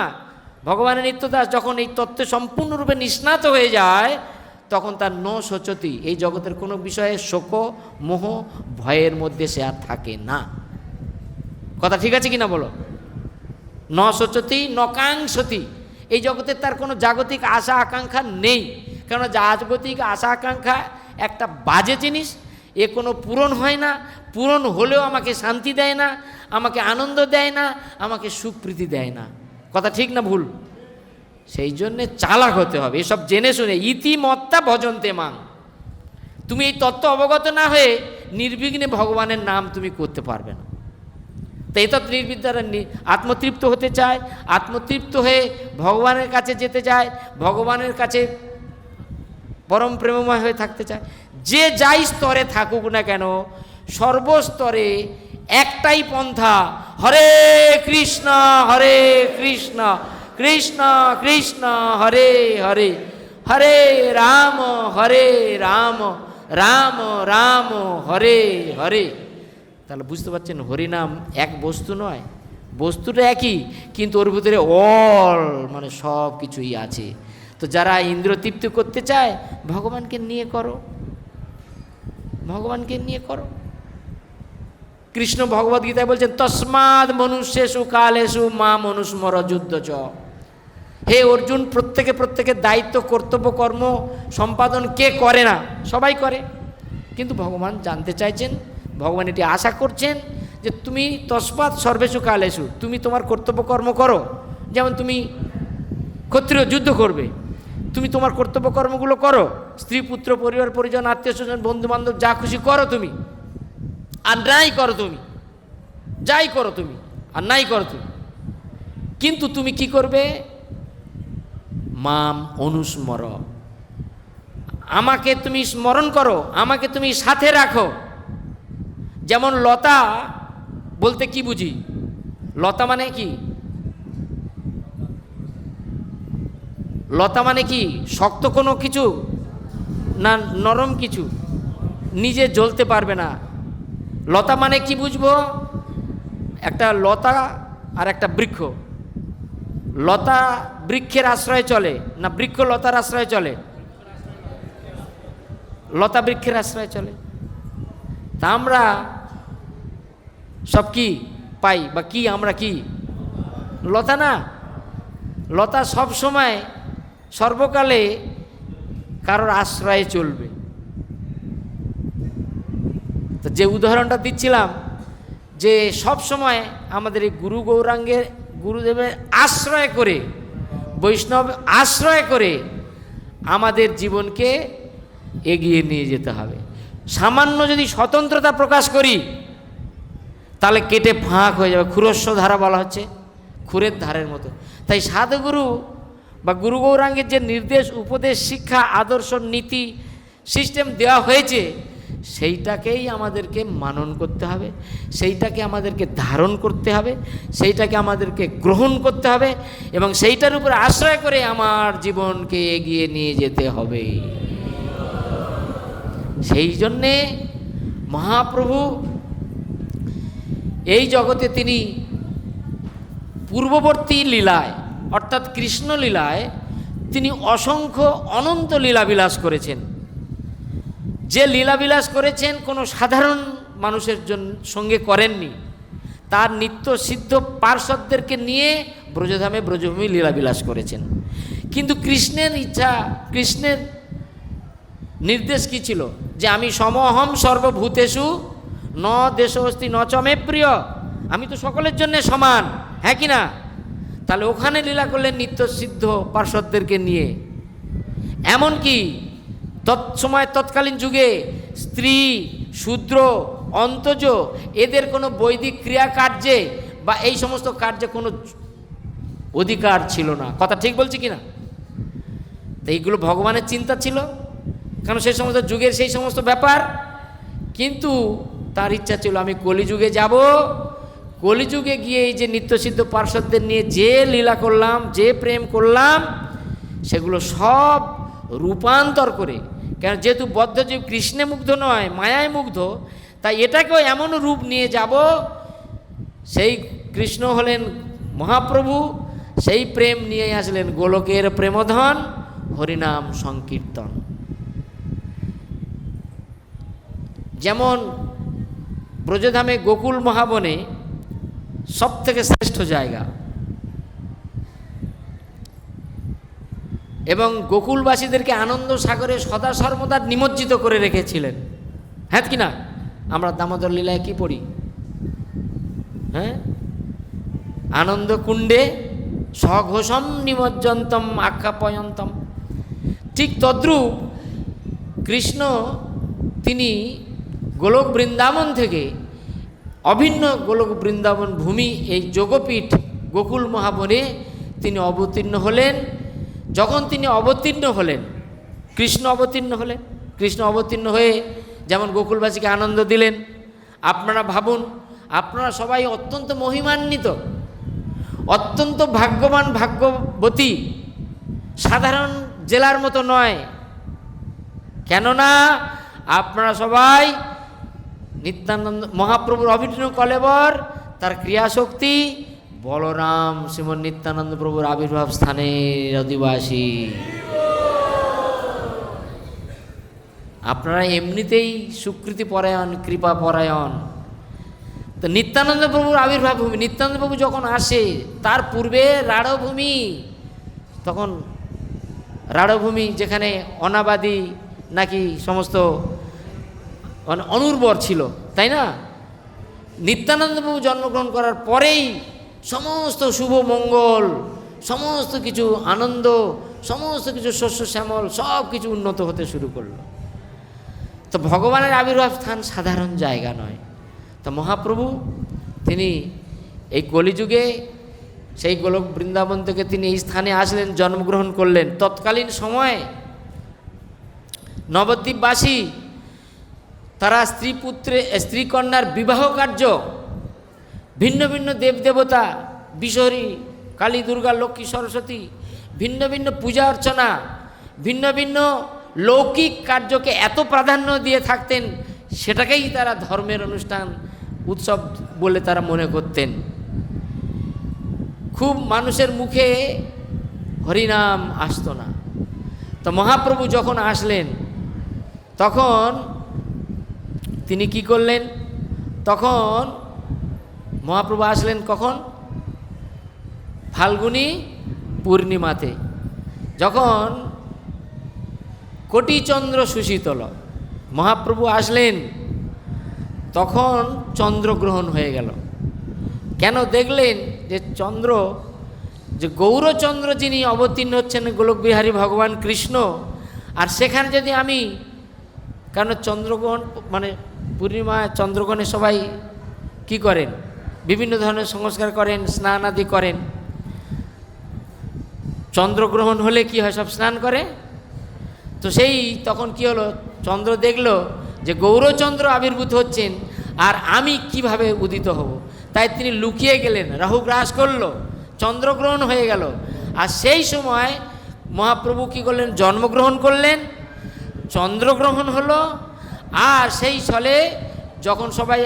Speaker 1: ভগবানের নিত্যদাস যখন এই তত্ত্বে সম্পূর্ণরূপে নিষ্ণাত হয়ে যায়, তখন তার ন শোচতি, এই জগতের কোনো বিষয়ে শোক মোহ ভয়ের মধ্যে সে আর থাকে না। কথা ঠিক আছে কিনা বলো? ন শোচতি ন কাঙ্ক্ষতি, এই জগতের তার কোনো জাগতিক আশা আকাঙ্ক্ষা নেই। কেননা জাগতিক আশা আকাঙ্ক্ষা একটা বাজে জিনিস, এ কোনো পূরণ হয় না, পূরণ হলেও আমাকে শান্তি দেয় না, আমাকে আনন্দ দেয় না, আমাকে সুখ প্রীতি দেয় না। কথা ঠিক না ভুল? সেই জন্যে চালাক হতে হবে, এসব জেনে শুনে। ইতিমত্তা ভজন্তে মাং, তুমি এই তত্ত্ব অবগত না হয়ে নির্বিঘ্নে ভগবানের নাম তুমি করতে পারবে না। তো এই তত্ত্ব নির্বিদ্যারা আত্মতৃপ্ত হতে চায়, আত্মতৃপ্ত হয়ে ভগবানের কাছে যেতে চায়, ভগবানের কাছে পরম প্রেমময় হয়ে থাকতে চায়। যে যাই স্তরে থাকুক না কেন, সর্বস্তরে একটাই পন্থা, হরে কৃষ্ণ কৃষ্ণ কৃষ্ণ হরে হরে, হরে রাম রাম রাম হরে হরে। তাহলে বুঝতে পারছেন, হরিনাম এক বস্তু নয়, বস্তুটা একই, কিন্তু ওর ভিতরে অল মানে সব কিছুই আছে। তো যারা ইন্দ্র তৃপ্তি করতে চায়, ভগবানকে নিয়ে করো, ভগবানকে নিয়ে করো। কৃষ্ণ ভগবদ্গীতায় বলছেন, তস্মাদ মনুষ্যেষু কালেষু মা মনুস্মর যুদ্ধ চ। হে অর্জুন, প্রত্যেকের দায়িত্ব কর্তব্য কর্ম সম্পাদন কে করে না? সবাই করে। কিন্তু ভগবান জানতে চাইছেন, ভগবান এটি আশা করছেন যে তুমি তস্মাৎ সর্বেষু কালেষু, তুমি তোমার কর্তব্য কর্ম করো। যেমন তুমি ক্ষত্রিয় যুদ্ধ করবে, তুমি তোমার কর্তব্য কর্মগুলো করো, স্ত্রী পুত্র পরিবার পরিজন আত্মীয় স্বজন বন্ধু বান্ধব যা খুশি করো তুমি, আর নাই করো তুমি, যাই করো তুমি, আর নাই করো তুমি। কিন্তু তুমি কি করবে? মাম অনুস্মর, আমাকে তুমি স্মরণ করো, আমাকে তুমি সাথে রাখো। যেমন লতা বলতে কি বুঝি? লতা মানে কি? লতা মানে কি? শক্ত কোনো কিছু না নরম কিছু? নিজে জ্বলতে পারবে না। লতা মানে কি বুঝবো? একটা লতা আর একটা বৃক্ষ। লতা বৃক্ষের আশ্রয়ে চলে না বৃক্ষ লতার আশ্রয়ে চলে? লতা বৃক্ষের আশ্রয়ে চলে। তা আমরা সব কি পাই বা কি? আমরা কি লতা না? লতা সব সময় সর্বকালে কারোর আশ্রয়ে চলবে। তো যে উদাহরণটা দিচ্ছিলাম, যে সব সময় আমাদের এই গুরু গৌরাঙ্গের গুরুদেবের আশ্রয় করে, বৈষ্ণব আশ্রয় করে আমাদের জীবনকে এগিয়ে নিয়ে যেতে হবে। সামান্য যদি স্বতন্ত্রতা প্রকাশ করি, তাহলে কেটে ফাঁক হয়ে যাবে। ক্ষুরস্ব ধারা বলা হচ্ছে, ক্ষুরের ধারের মতো। তাই সাধুগুরু বা গুরু গৌরাঙ্গের যে নির্দেশ, উপদেশ, শিক্ষা, আদর্শ, নীতি সিস্টেম দেওয়া হয়েছে, সেইটাকেই আমাদেরকে মানন করতে হবে, সেইটাকে আমাদেরকে ধারণ করতে হবে, সেইটাকে আমাদেরকে গ্রহণ করতে হবে, এবং সেইটার উপর আশ্রয় করে আমার জীবনকে এগিয়ে নিয়ে যেতে হবে। সেই জন্যে মহাপ্রভু এই জগতে তিনি পূর্ববর্তী লীলায় অর্থাৎ কৃষ্ণ লীলায় তিনি অসংখ্য অনন্ত লীলাবিলাস করেছেন। যে লীলাবিলাস করেছেন কোনো সাধারণ মানুষের সঙ্গে করেননি। তার নিত্য সিদ্ধ পার্শ্বদেরকে নিয়ে ব্রজধামে ব্রজভূমি লীলাবিলাস করেছেন। কিন্তু কৃষ্ণের ইচ্ছা, কৃষ্ণের নির্দেশ কি ছিল? যে আমি সমহম সর্বভূতেষু ন দেশোস্তি ন চ মে প্রিয়, আমি তো সকলের জন্য সমান, হ্যাঁ কি না? তাহলে ওখানে লীলা করলেন নিত্য সিদ্ধ পার্শ্বদেরকে নিয়ে। এমনকি তৎসময় তৎকালীন যুগে স্ত্রী, শূদ্র, অন্তজ এদের কোনো বৈদিক ক্রিয়া কার্যে বা এই সমস্ত কার্যে কোনো অধিকার ছিল না। কথা ঠিক বলছি কিনা? তো এইগুলো ভগবানের চিন্তা ছিল, কারণ সেই সমস্ত যুগের সেই সমস্ত ব্যাপার। কিন্তু তার ইচ্ছা ছিল আমি কলিযুগে যাব, কলিযুগে গিয়ে এই যে নিত্যসিদ্ধ পার্শ্বদের নিয়ে যে লীলা করলাম, যে প্রেম করলাম, সেগুলো সব রূপান্তর করে, কেন যেহেতু বদ্ধজীব কৃষ্ণে মুগ্ধ নয়, মায়ায় মুগ্ধ, তাই এটাকেও এমন রূপ নিয়ে যাব। সেই কৃষ্ণ হলেন মহাপ্রভু, সেই প্রেম নিয়ে আসলেন গোলকের প্রেমধন হরিনাম সংকীর্তন। যেমন ব্রজধামে গোকুল মহাবনে সব থেকে শ্রেষ্ঠ জায়গা, এবং গোকুলবাসীদেরকে আনন্দ সাগরে সদা সর্বদা নিমজ্জিত করে রেখেছিলেন। হ্যাঁ কি না? আমরা দামোদর লীলায় কি পড়ি? হ্যাঁ, আনন্দ কুণ্ডে সঘোষম নিমজ্জন্তম আখ্যাপয়ন্তম। ঠিক তদ্রূপ কৃষ্ণ তিনি গোলক বৃন্দাবন থেকে অভিন্ন গোলক বৃন্দাবন ভূমি এই যোগপীঠ গোকুল মহাবনে তিনি অবতীর্ণ হলেন। যখন তিনি অবতীর্ণ হলেন, কৃষ্ণ অবতীর্ণ হলেন, কৃষ্ণ অবতীর্ণ হয়ে যেমন গোকুলবাসীকে আনন্দ দিলেন, আপনারা ভাবুন, আপনারা সবাই অত্যন্ত মহিমান্বিত, অত্যন্ত ভাগ্যবান, ভাগ্যবতী, সাধারণ জেলার মতো নয়। কেননা আপনারা সবাই নিত্যানন্দ মহাপ্রভুর অভিন্ন কলেবর, তার ক্রিয়াশক্তি, বলরাম শ্রীমন নিত্যানন্দ প্রভুর আবির্ভাব স্থানের অধিবাসী। আপনারা এমনিতেই সুকৃতি পরায়ণ, কৃপা পরায়ণ। তো নিত্যানন্দ প্রভুর আবির্ভাব ভূমি, নিত্যানন্দ প্রভু যখন আসে তার পূর্বে রাঢ়ভূমি, তখন রাঢ়ভূমি যেখানে অনাবাদী নাকি সমস্ত অনুর্বর ছিল, তাই না? নিত্যানন্দ প্রভু জন্মগ্রহণ করার পরেই সমস্ত শুভ মঙ্গল, সমস্ত কিছু আনন্দ, সমস্ত কিছু শস্য শ্যামল, সব কিছু উন্নত হতে শুরু করলো। তো ভগবানের আবির্ভাব স্থান সাধারণ জায়গা নয়। তো মহাপ্রভু তিনি এই কলিযুগে সেই গোলক বৃন্দাবন থেকে তিনি এই স্থানে আসলেন, জন্মগ্রহণ করলেন। তৎকালীন সময়ে নবদ্বীপবাসী তারা স্ত্রী কন্যার বিবাহ কার্য, ভিন্ন ভিন্ন দেবদেবতা, বিশহরী, কালী, দুর্গা, লক্ষ্মী, সরস্বতী, ভিন্ন ভিন্ন পূজা অর্চনা, ভিন্ন ভিন্ন লৌকিক কার্যকে এত প্রাধান্য দিয়ে থাকতেন, সেটাকেই তারা ধর্মের অনুষ্ঠান, উৎসব বলে তারা মনে করতেন। খুব মানুষের মুখে হরিনাম আসতো না। তো মহাপ্রভু যখন আসলেন তখন তিনি কি করলেন? তখন মহাপ্রভু আসলেন কখন? ফাল্গুনী পূর্ণিমাতে, যখন কোটিচন্দ্র সুশীতল মহাপ্রভু আসলেন, তখন চন্দ্রগ্রহণ হয়ে গেল। কেন? দেখলেন যে চন্দ্র, যে গৌরচন্দ্র যিনি অবতীর্ণ হচ্ছেন গোলকবিহারী ভগবান কৃষ্ণ, আর সেখানে যদি আমি, কারণ চন্দ্রগ্রহণ মানে পূর্ণিমা চন্দ্রগ্রহণে সবাই কি করেন? বিভিন্ন ধরনের সংস্কার করেন, স্নান আদি করেন। চন্দ্রগ্রহণ হলে কি হয়? সব স্নান করে। তো সেই তখন কি হলো? চন্দ্র দেখলো যে গৌরচন্দ্র আবির্ভূত হচ্ছেন, আর আমি কিভাবে উদিত হব? তাই তিনি লুকিয়ে গেলেন, রাহু গ্রাস করলো, চন্দ্রগ্রহণ হয়ে গেল। আর সেই সময় মহাপ্রভু কি করলেন? জন্মগ্রহণ করলেন, চন্দ্রগ্রহণ হলো। আর সেই ছলে যখন সবাই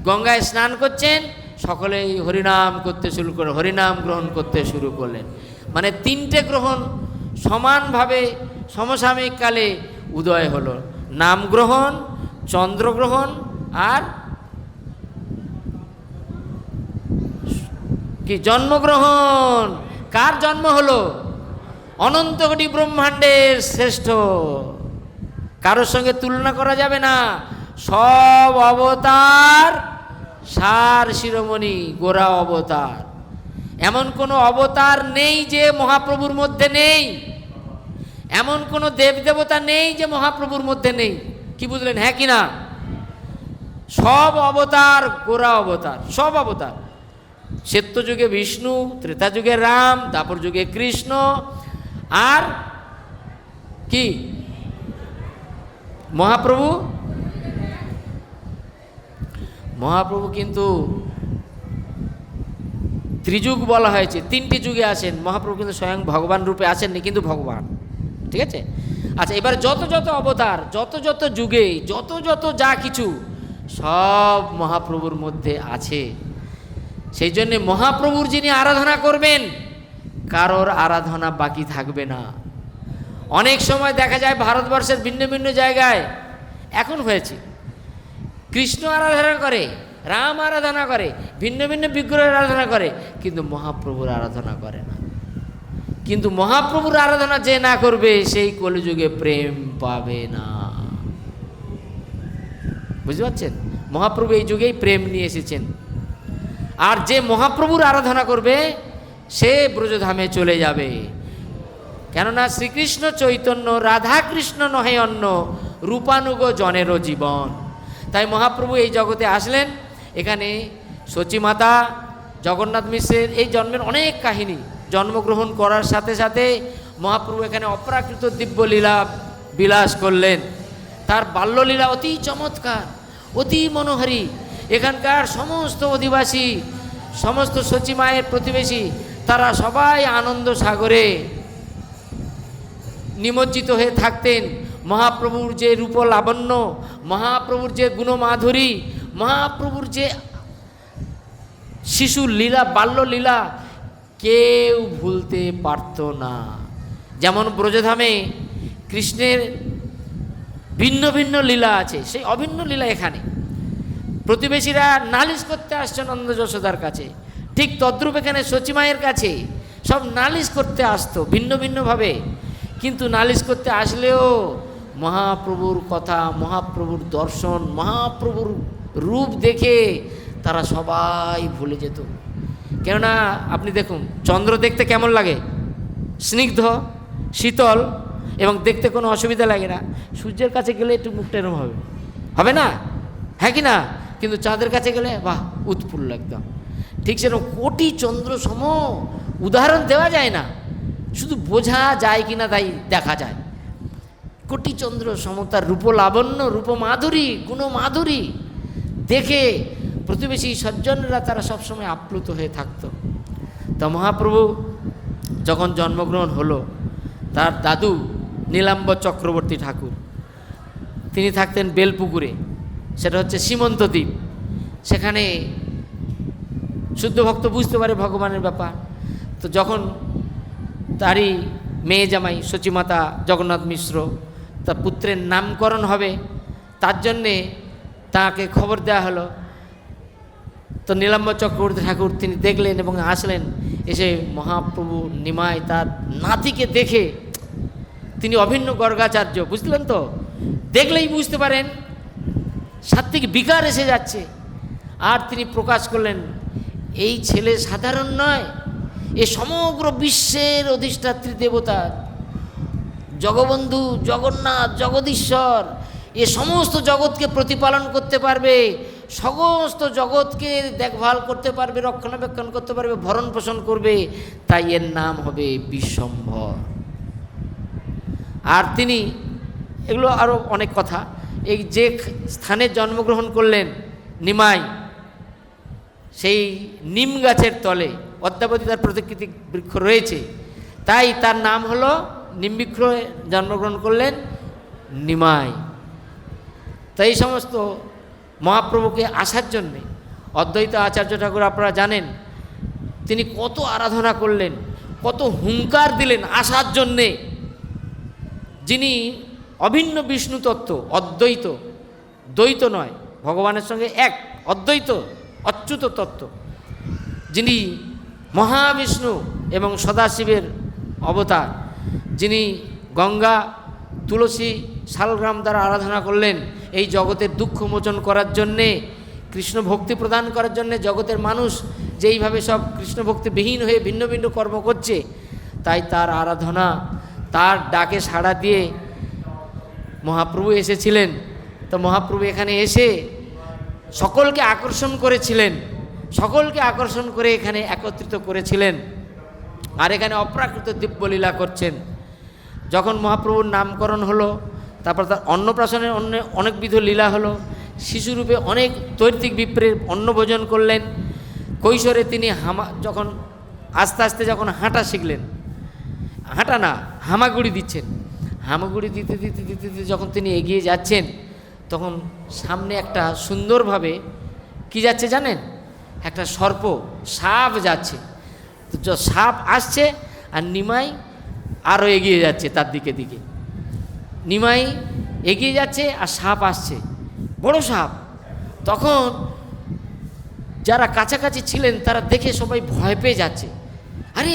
Speaker 1: গঙ্গায় স্নান করছেন, সকলেই হরিনাম করতে শুরু করলেন, হরিনাম গ্রহণ করতে শুরু করলেন। মানে তিনটে গ্রহণ সমানভাবে সমসাময়িক কালে উদয় হলো, নাম গ্রহণ, চন্দ্রগ্রহণ, আর কি? জন্মগ্রহণ। কার জন্ম হলো? অনন্ত কোটি ব্রহ্মাণ্ডের শ্রেষ্ঠ, কারোর সঙ্গে তুলনা করা যাবে না। সব অবতার সার শিরোমণি, গোরা অবতার। এমন কোনো অবতার নেই যে মহাপ্রভুর মধ্যে নেই, এমন কোনো দেবদেবতা নেই যে মহাপ্রভুর মধ্যে নেই। কি বুঝলেন? হ্যাঁ কি না? সব অবতার গোরা অবতার, সব অবতার। সত্যযুগে বিষ্ণু, ত্রেতা যুগে রাম, দ্বাপর যুগে কৃষ্ণ, আর কি মহাপ্রভু। মহাপ্রভু কিন্তু ত্রিযুগ বলা হয়েছে, তিনটি যুগে আসেন মহাপ্রভু, কিন্তু স্বয়ং ভগবান রূপে আসেননি, কিন্তু ভগবান। ঠিক আছে? আচ্ছা, এবার যত যত অবতার, যত যত যুগে, যত যত যা কিছু, সব মহাপ্রভুর মধ্যে আছে। সেই জন্যে মহাপ্রভুর যিনি আরাধনা করবেন, কারোর আরাধনা বাকি থাকবে না। অনেক সময় দেখা যায় ভারতবর্ষের ভিন্ন ভিন্ন জায়গায় এখন হয়েছে, কৃষ্ণ আরাধনা করে, রাম আরাধনা করে, ভিন্ন ভিন্ন বিগ্রহের আরাধনা করে, কিন্তু মহাপ্রভুর আরাধনা করে না। কিন্তু মহাপ্রভুর আরাধনা যে না করবে সেই কলিযুগে প্রেম পাবে না। বুঝতে পারছেন? মহাপ্রভু এই যুগেই প্রেম নিয়ে এসেছেন। আর যে মহাপ্রভুর আরাধনা করবে সে ব্রজধামে চলে যাবে। কেননা শ্রীকৃষ্ণ চৈতন্য রাধাকৃষ্ণ নহে অন্য, রূপানুগ জনেরও জীবন। তাই মহাপ্রভু এই জগতে আসলেন। এখানে সচিমাতা, জগন্নাথ মিশ্রের এই জন্মের অনেক কাহিনী। জন্মগ্রহণ করার সাথে সাথে মহাপ্রভু এখানে অপ্রাকৃত দিব্য লীলা বিলাস করলেন। তার বাল্যলীলা অতি চমৎকার, অতি মনোহারী। এখানকার সমস্ত অধিবাসী, সমস্ত সচিমায়ের প্রতিবেশী, তারা সবাই আনন্দ সাগরে নিমজ্জিত হয়ে থাকতেন। মহাপ্রভুর যে রূপ লাবণ্য, মহাপ্রভুর যে গুণমাধুরী, মহাপ্রভুর যে শিশুর লীলা, বাল্যলীলা কেউ ভুলতে পারত না। যেমন ব্রজধামে কৃষ্ণের ভিন্ন ভিন্ন লীলা আছে, সেই অভিন্ন লীলা এখানে প্রতিবেশীরা নালিশ করতে আসছে নন্দ যশোদার কাছে, ঠিক তদ্রূপ এখানে সচিমায়ের কাছে সব নালিশ করতে আসতো ভিন্ন ভিন্নভাবে। কিন্তু নালিশ করতে আসলেও মহাপ্রভুর কথা, মহাপ্রভুর দর্শন, মহাপ্রভুর রূপ দেখে তারা সবাই ভুলে যেত। কেননা আপনি দেখুন, চন্দ্র দেখতে কেমন লাগে? স্নিগ্ধ, শীতল, এবং দেখতে কোনো অসুবিধা লাগে না। সূর্যের কাছে গেলে একটু মুখটা এরম হবে, হবে না? হ্যাঁ কি না? কিন্তু চাঁদের কাছে গেলে বাহ, উৎফুল্ল একদম। ঠিক সেরকম কোটি চন্দ্র সম উদাহরণ দেওয়া যায় না, শুধু বোঝা যায় কি না তাই দেখা যায়। কোটি চন্দ্র সমতার রূপলাবণ্য, রূপমাধুরী, গুণমাধুরী দেখে প্রতিবেশী সজ্জনরা তারা সবসময় আপ্লুত হয়ে থাকত। তো মহাপ্রভু যখন জন্মগ্রহণ হলো, তার দাদু নীলাম্বর চক্রবর্তী ঠাকুর, তিনি থাকতেন বেলপুকুরে, সেটা হচ্ছে সীমন্ত দ্বীপ। সেখানে শুদ্ধ ভক্ত বুঝতে পারে ভগবানের ব্যাপার। তো যখন তারই মেয়ে জামাই সচিমাতা জগন্নাথ মিশ্র, তার পুত্রের নামকরণ হবে, তার জন্যে তাকে খবর দেওয়া হলো। তো নীলাম্বর চক্রবর্তী ঠাকুর তিনি দেখলেন এবং আসলেন। এসে মহাপ্রভু নিমাই তার নাতিকে দেখে তিনি অভিন্ন গর্গাচার্য, বুঝলেন তো? দেখলেই বুঝতে পারেন সাত্ত্বিক বিকার এসে যাচ্ছে। আর তিনি প্রকাশ করলেন, এই ছেলে সাধারণ নয়, এ সমগ্র বিশ্বের অধিষ্ঠাত্রী দেবতা, জগবন্ধু, জগন্নাথ, জগদীশ্বর, এ সমস্ত জগৎকে প্রতিপালন করতে পারবে, সমস্ত জগৎকে দেখভাল করতে পারবে, রক্ষণাবেক্ষণ করতে পারবে, ভরণ পোষণ করবে, তাই এর নাম হবে বিশ্বম্ভর। আর তিনি এগুলো আরও অনেক কথা, এই যে স্থানে জন্মগ্রহণ করলেন নিমাই, সেই নিম গাছের তলে অদ্যাবধি তার প্রতিকৃতি বৃক্ষ রয়েছে, তাই তার নাম হলো নিমবৃক্ষ, জন্মগ্রহণ করলেন নিমাই। তাই এই সমস্ত মহাপ্রভুকে আসার জন্যে অদ্বৈত আচার্য ঠাকুর আপনারা জানেন তিনি কত আরাধনা করলেন, কত হুঙ্কার দিলেন আসার জন্যে। যিনি অভিন্ন বিষ্ণু তত্ত্ব, অদ্বৈত, দ্বৈত নয়, ভগবানের সঙ্গে এক, অদ্বৈত অচ্যুত তত্ত্ব, যিনি মহাবিষ্ণু এবং সদাশিবের অবতার, যিনি গঙ্গা, তুলসী, শালগ্রাম দ্বারা আরাধনা করলেন এই জগতের দুঃখ মোচন করার জন্যে, কৃষ্ণ ভক্তি প্রদান করার জন্যে। জগতের মানুষ যেইভাবে সব কৃষ্ণ ভক্তিবিহীন হয়ে ভিন্ন ভিন্ন কর্ম করছে, তাই তার আরাধনা, তার ডাকে সাড়া দিয়ে মহাপ্রভু এসেছিলেন। তো মহাপ্রভু এখানে এসে সকলকে আকর্ষণ করেছিলেন, সকলকে আকর্ষণ করে এখানে একত্রিত করেছিলেন। আর এখানে অপ্রাকৃত দিব্যলীলা করছেন। যখন মহাপ্রভুর নামকরণ হলো, তারপর তার অন্নপ্রাশনের অনেকবিধ লীলা হলো। শিশুরূপে অনেক তৈর্তিক বিপ্রের অন্নভোজন করলেন। কৈশোরে তিনি যখন আস্তে আস্তে যখন হাঁটা শিখলেন, হাঁটা না হামাগুড়ি দিচ্ছেন, হামাগুড়ি দিতে দিতে দিতে দিতে যখন তিনি এগিয়ে যাচ্ছেন, তখন সামনে একটা সুন্দরভাবে কি যাচ্ছে জানেন? একটা সর্প সাপ যাচ্ছে, তো সাপ আসছে আর নিমাই আরও এগিয়ে যাচ্ছে তার দিকে দিকে। নিমাই এগিয়ে যাচ্ছে আর সাপ আসছে, বড় সাপ। তখন যারা কাছাকাছি ছিলেন তারা দেখে সবাই ভয় পেয়ে যাচ্ছে, আরে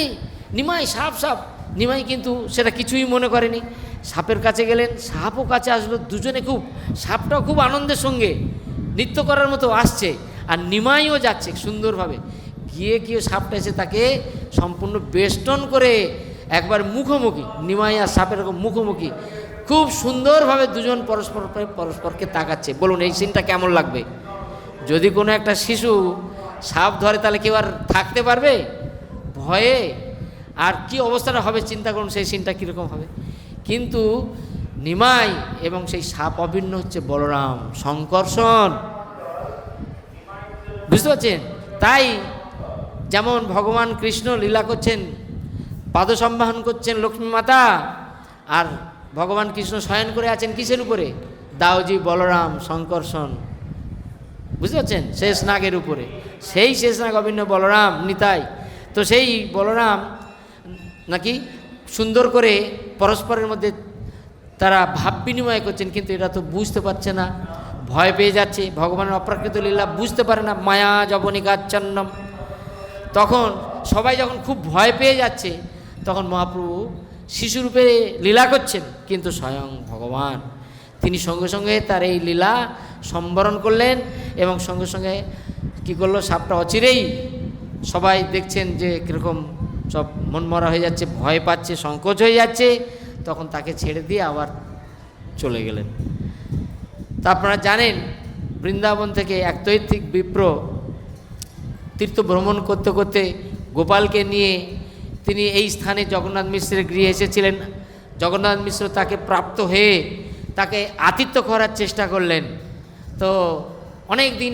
Speaker 1: নিমাই সাপ সাপ। নিমাই কিন্তু সেটা কিছুই মনে করেনি, সাপের কাছে গেলেন, সাপও কাছে আসলো। দুজনে খুব, সাপটাও খুব আনন্দের সঙ্গে নৃত্য করার মতো আসছে, আর নিমাইও যাচ্ছে সুন্দরভাবে। গিয়ে গিয়ে সাপটা এসে তাকে সম্পূর্ণ বেষ্টন করে একবার মুখোমুখি, নিমাই আর সাপের মুখোমুখি খুব সুন্দরভাবে দুজন পরস্পরকে তাকাচ্ছে। বলুন এই সিনটা কেমন লাগবে? যদি কোনো একটা শিশু সাপ ধরে তাহলে কেউ আর থাকতে পারবে ভয়ে? আর কি অবস্থাটা হবে চিন্তা করুন, সেই সিনটা কীরকম হবে। কিন্তু নিমাই এবং সেই সাপ অভিন্ন হচ্ছে বলরাম, সংকর্ষণ, বুঝতে পারছেন? তাই যেমন ভগবান কৃষ্ণ লীলা করছেন, পাদসম্বাহন করছেন লক্ষ্মী মাতা, আর ভগবান কৃষ্ণ শয়ন করে আছেন কিসের উপরে? দাউজি বলরাম সংকর্ষণ, বুঝতে পারছেন? শেষনাগের উপরে, সেই শেষনাগ অভিন্ন বলরাম নিতাই। তো সেই বলরাম নাকি সুন্দর করে পরস্পরের মধ্যে তারা ভাব বিনিময় করছেন, কিন্তু এটা তো বুঝতে পারছে না, ভয় পেয়ে যাচ্ছে। ভগবানের অপ্রাকৃত লীলা বুঝতে পারে না, মায়া যবনিকাচ্ছন্নম। তখন সবাই যখন খুব ভয় পেয়ে যাচ্ছে, তখন মহাপ্রভু শিশুরূপে লীলা করছেন, কিন্তু স্বয়ং ভগবান তিনি সঙ্গে সঙ্গে তার এই লীলা সম্বরণ করলেন, এবং সঙ্গে সঙ্গে কী করলো, সাপটা অচিরেই সবাই দেখছেন যে কীরকম সব মনমরা হয়ে যাচ্ছে, ভয় পাচ্ছে, সংকোচ হয়ে যাচ্ছে, তখন তাকে ছেড়ে দিয়ে আবার চলে গেলেন। তা আপনারা জানেন, বৃন্দাবন থেকে এক দৈত্বিক বিপ্র তীর্থ ভ্রমণ করতে করতে গোপালকে নিয়ে তিনি এই স্থানে জগন্নাথ মিশ্রের গৃহে এসেছিলেন। জগন্নাথ মিশ্র তাকে প্রাপ্ত হয়ে তাকে আতিথ্য করার চেষ্টা করলেন। তো অনেক দিন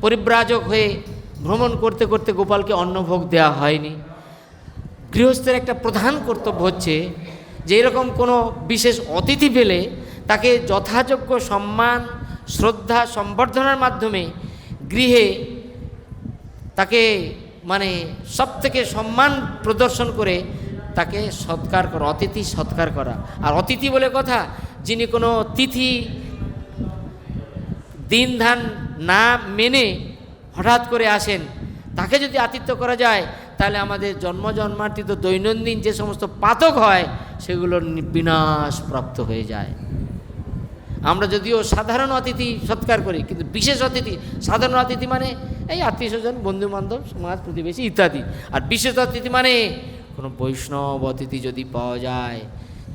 Speaker 1: পরিব্রাজক হয়ে ভ্রমণ করতে করতে গোপালকে অন্নভোগ দেওয়া হয়নি। গৃহস্থের একটা প্রধান কর্তব্য হচ্ছে যে এরকম কোনো বিশেষ অতিথি পেলে তাকে যথাযোগ্য সম্মান, শ্রদ্ধা, সম্বর্ধনার মাধ্যমে গৃহে তাকে মানে সব থেকে সম্মান প্রদর্শন করে তাকে সৎকার করা, অতিথি সৎকার করা। আর অতিথি বলে কথা, যিনি কোনো তিথি দিন ধান না মেনে হঠাৎ করে আসেন, তাকে যদি আতিথ্য করা যায়, তাহলে আমাদের জন্ম জন্মার্থিত দৈনন্দিন যে সমস্ত পাতক হয় সেগুলোর বিনাশ প্রাপ্ত হয়ে যায়। আমরা যদিও সাধারণ অতিথি সৎকার করি, কিন্তু বিশেষ অতিথি, সাধারণ অতিথি মানে এই আত্মীয় স্বজন, বন্ধুবান্ধব, সমাজ, প্রতিবেশী ইত্যাদি। আর বিশেষ অতিথি মানে কোনো বৈষ্ণব অতিথি যদি পাওয়া যায়,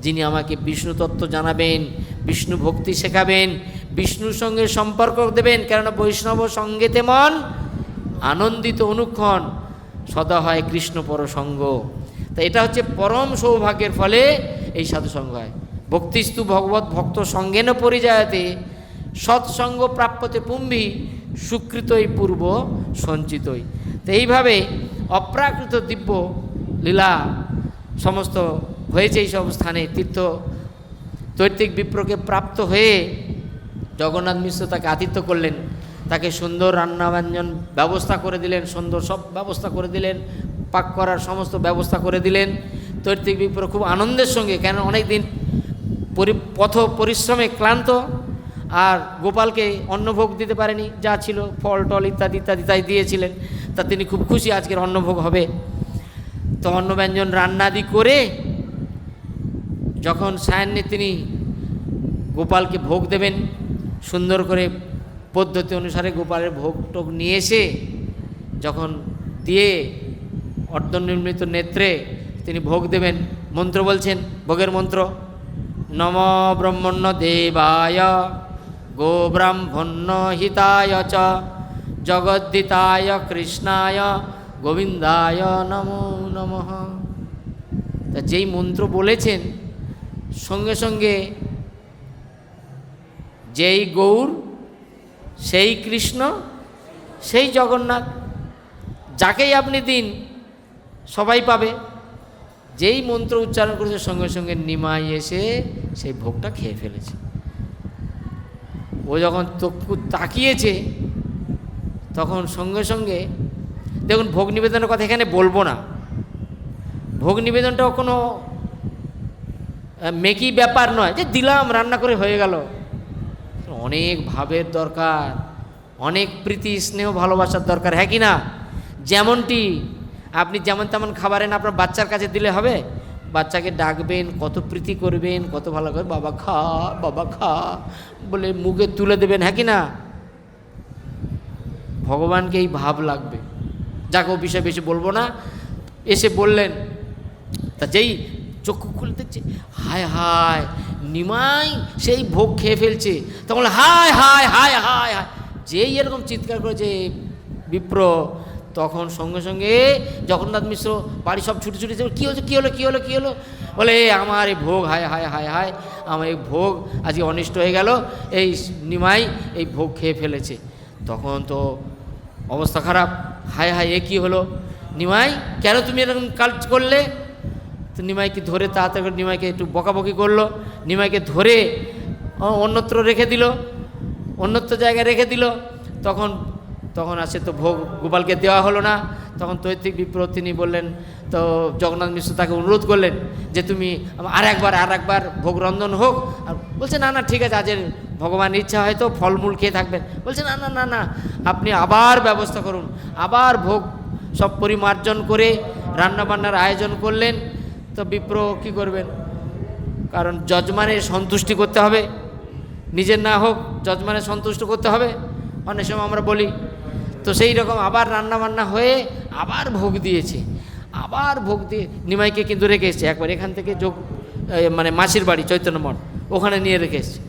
Speaker 1: যিনি আমাকে বিষ্ণু তত্ত্ব জানাবেন, বিষ্ণু ভক্তি শেখাবেন, বিষ্ণুর সঙ্গে সম্পর্ক দেবেন। কেননা বৈষ্ণব সঙ্গেতে মন আনন্দিত অনুক্ষণ, সদা হয় কৃষ্ণপর সঙ্গ। তা এটা হচ্ছে পরম সৌভাগ্যের ফলে এই সাধুসঙ্গ হয়। ভক্তিস্তু ভগবত ভক্ত সঙ্গেন পরিযায়তে সৎসঙ্গ প্রাপ্যতে পুম্ভি সুকৃতই পূর্ব সঞ্চিতই। তো এইভাবে অপ্রাকৃত দিব্য লীলা সমস্ত হয়েছে এই সব স্থানে। তীর্থ দৈত্বিক বিপ্রকে প্রাপ্ত হয়ে জগন্নাথ মিশ্র তাকে আতিথ্য করলেন, তাকে সুন্দর রান্নাবাঞ্জন ব্যবস্থা করে দিলেন, সুন্দর সব ব্যবস্থা করে দিলেন, পাক করার সমস্ত ব্যবস্থা করে দিলেন। দৈত্বিক বিপ্র খুব আনন্দের সঙ্গে, কেন অনেক দিন পথ পরিশ্রমে ক্লান্ত, আর গোপালকে অন্নভোগ দিতে পারেনি, যা ছিল ফল টল ইত্যাদি ইত্যাদি তাই দিয়েছিলেন। তা তিনি খুব খুশি, আজকের অন্নভোগ হবে। তো অন্নব্যঞ্জন রান্নাদি করে যখন সায়ান্নে তিনি গোপালকে ভোগ দেবেন, সুন্দর করে পদ্ধতি অনুসারে গোপালের ভোগ টোগ নিয়ে এসে যখন দিয়ে অর্ধনির্মিত নেত্রে তিনি ভোগ দেবেন, মন্ত্র বলছেন, ভোগের মন্ত্র, নম ব্রহ্মণ্য দেবায় গো ব্রাহ্মণ্য হিতায় চ জগদ্দিতায় কৃষ্ণায় গোবিন্দায় নমো নমঃ। তা যেই মন্ত্র বলেছেন, সঙ্গে সঙ্গে যেই গৌর, সেই কৃষ্ণ, সেই জগন্নাথ, যাকেই আপনি দিন সবাই পাবে। যেই মন্ত্র উচ্চারণ করেছে, সঙ্গে সঙ্গে নিমাই এসে সেই ভোগটা খেয়ে ফেলেছে। ও যখন চক্ষু তাকিয়েছে, তখন সঙ্গে সঙ্গে দেখুন, ভোগ নিবেদনের কথা এখানে বলবো না। ভোগ নিবেদনটাও কোনো মেকি ব্যাপার নয় যে দিলাম রান্না করে হয়ে গেল। অনেক ভাবের দরকার, অনেক প্রীতি স্নেহ ভালোবাসার দরকার, হ্যাঁ কি না? যেমনটি আপনি যেমন তেমন খাবার এনে আপনার বাচ্চার কাছে দিলে হবে? বাচ্চাকে ডাকবেন, কত প্রীতি করবেন, কত ভালো করে বাবা খা, বাবা খা বলে মুখে তুলে দেবেন, হ্যাঁ কি না? ভগবানকে এই ভাব লাগবে। যাকে ও বিষয়ে বেশি বলবো না। এসে বললেন, তা যেই চক্ষু খুলে দেখছে, হায় হায় নিমাই সেই ভোগ খেয়ে ফেলছে। তখন হায় হায় হায় হায় হায়, যেই এরকম চিৎকার করেছে বিপ্র, তখন সঙ্গে সঙ্গে জগন্নাথ মিশ্র বাড়ি সব ছুটি ছুটি, কী হচ্ছে, কী হলো, কী হলো, কী হলো? বলে আমার এই ভোগ, হায় হায় হায় হায়, আমার এই ভোগ আজকে অনিষ্ট হয়ে গেল, এই নিমাই এই ভোগ খেয়ে ফেলেছে। তখন তো অবস্থা খারাপ, হায় হায় এ কী হলো? নিমাই কেন তুমি এরকম কাজ করলে? তো নিমাইকে ধরে তাড়াতাড়ি করে নিমাইকে একটু বকাবকি করলো, নিমাইকে ধরে অন্যত্র রেখে দিল, অন্যত্র জায়গায় রেখে দিল। তখন আসে তো ভোগ গোপালকে দেওয়া হলো না। তখন তৈত্তিক বিপ্র তিনি বললেন, তো জগন্নাথ মিশ্র তাকে অনুরোধ করলেন যে তুমি আর একবার ভোগ রন্ধন হোক। আর বলছে না না ঠিক আছে, আজের ভগবানের ইচ্ছা হয়তো ফলমূল খেয়ে থাকবেন। বলছে না না না না, আপনি আবার ব্যবস্থা করুন। আবার ভোগ সব পরিমার্জন করে রান্নাবান্নার আয়োজন করলেন। তো বিপ্র কী করবেন, কারণ যজমানের সন্তুষ্টি করতে হবে, নিজের না হোক যজমানের সন্তুষ্ট করতে হবে, অনেক সময় আমরা বলি। তো সেই রকম আবার রান্নাবান্না হয়ে আবার ভোগ দিয়েছে। আবার ভোগ দিয়ে নিমাইকে কিন্তু রেখে এসছে একবার এখান থেকে মানে মাসির বাড়ি চৈতন্য মঠ, ওখানে নিয়ে রেখে এসছে।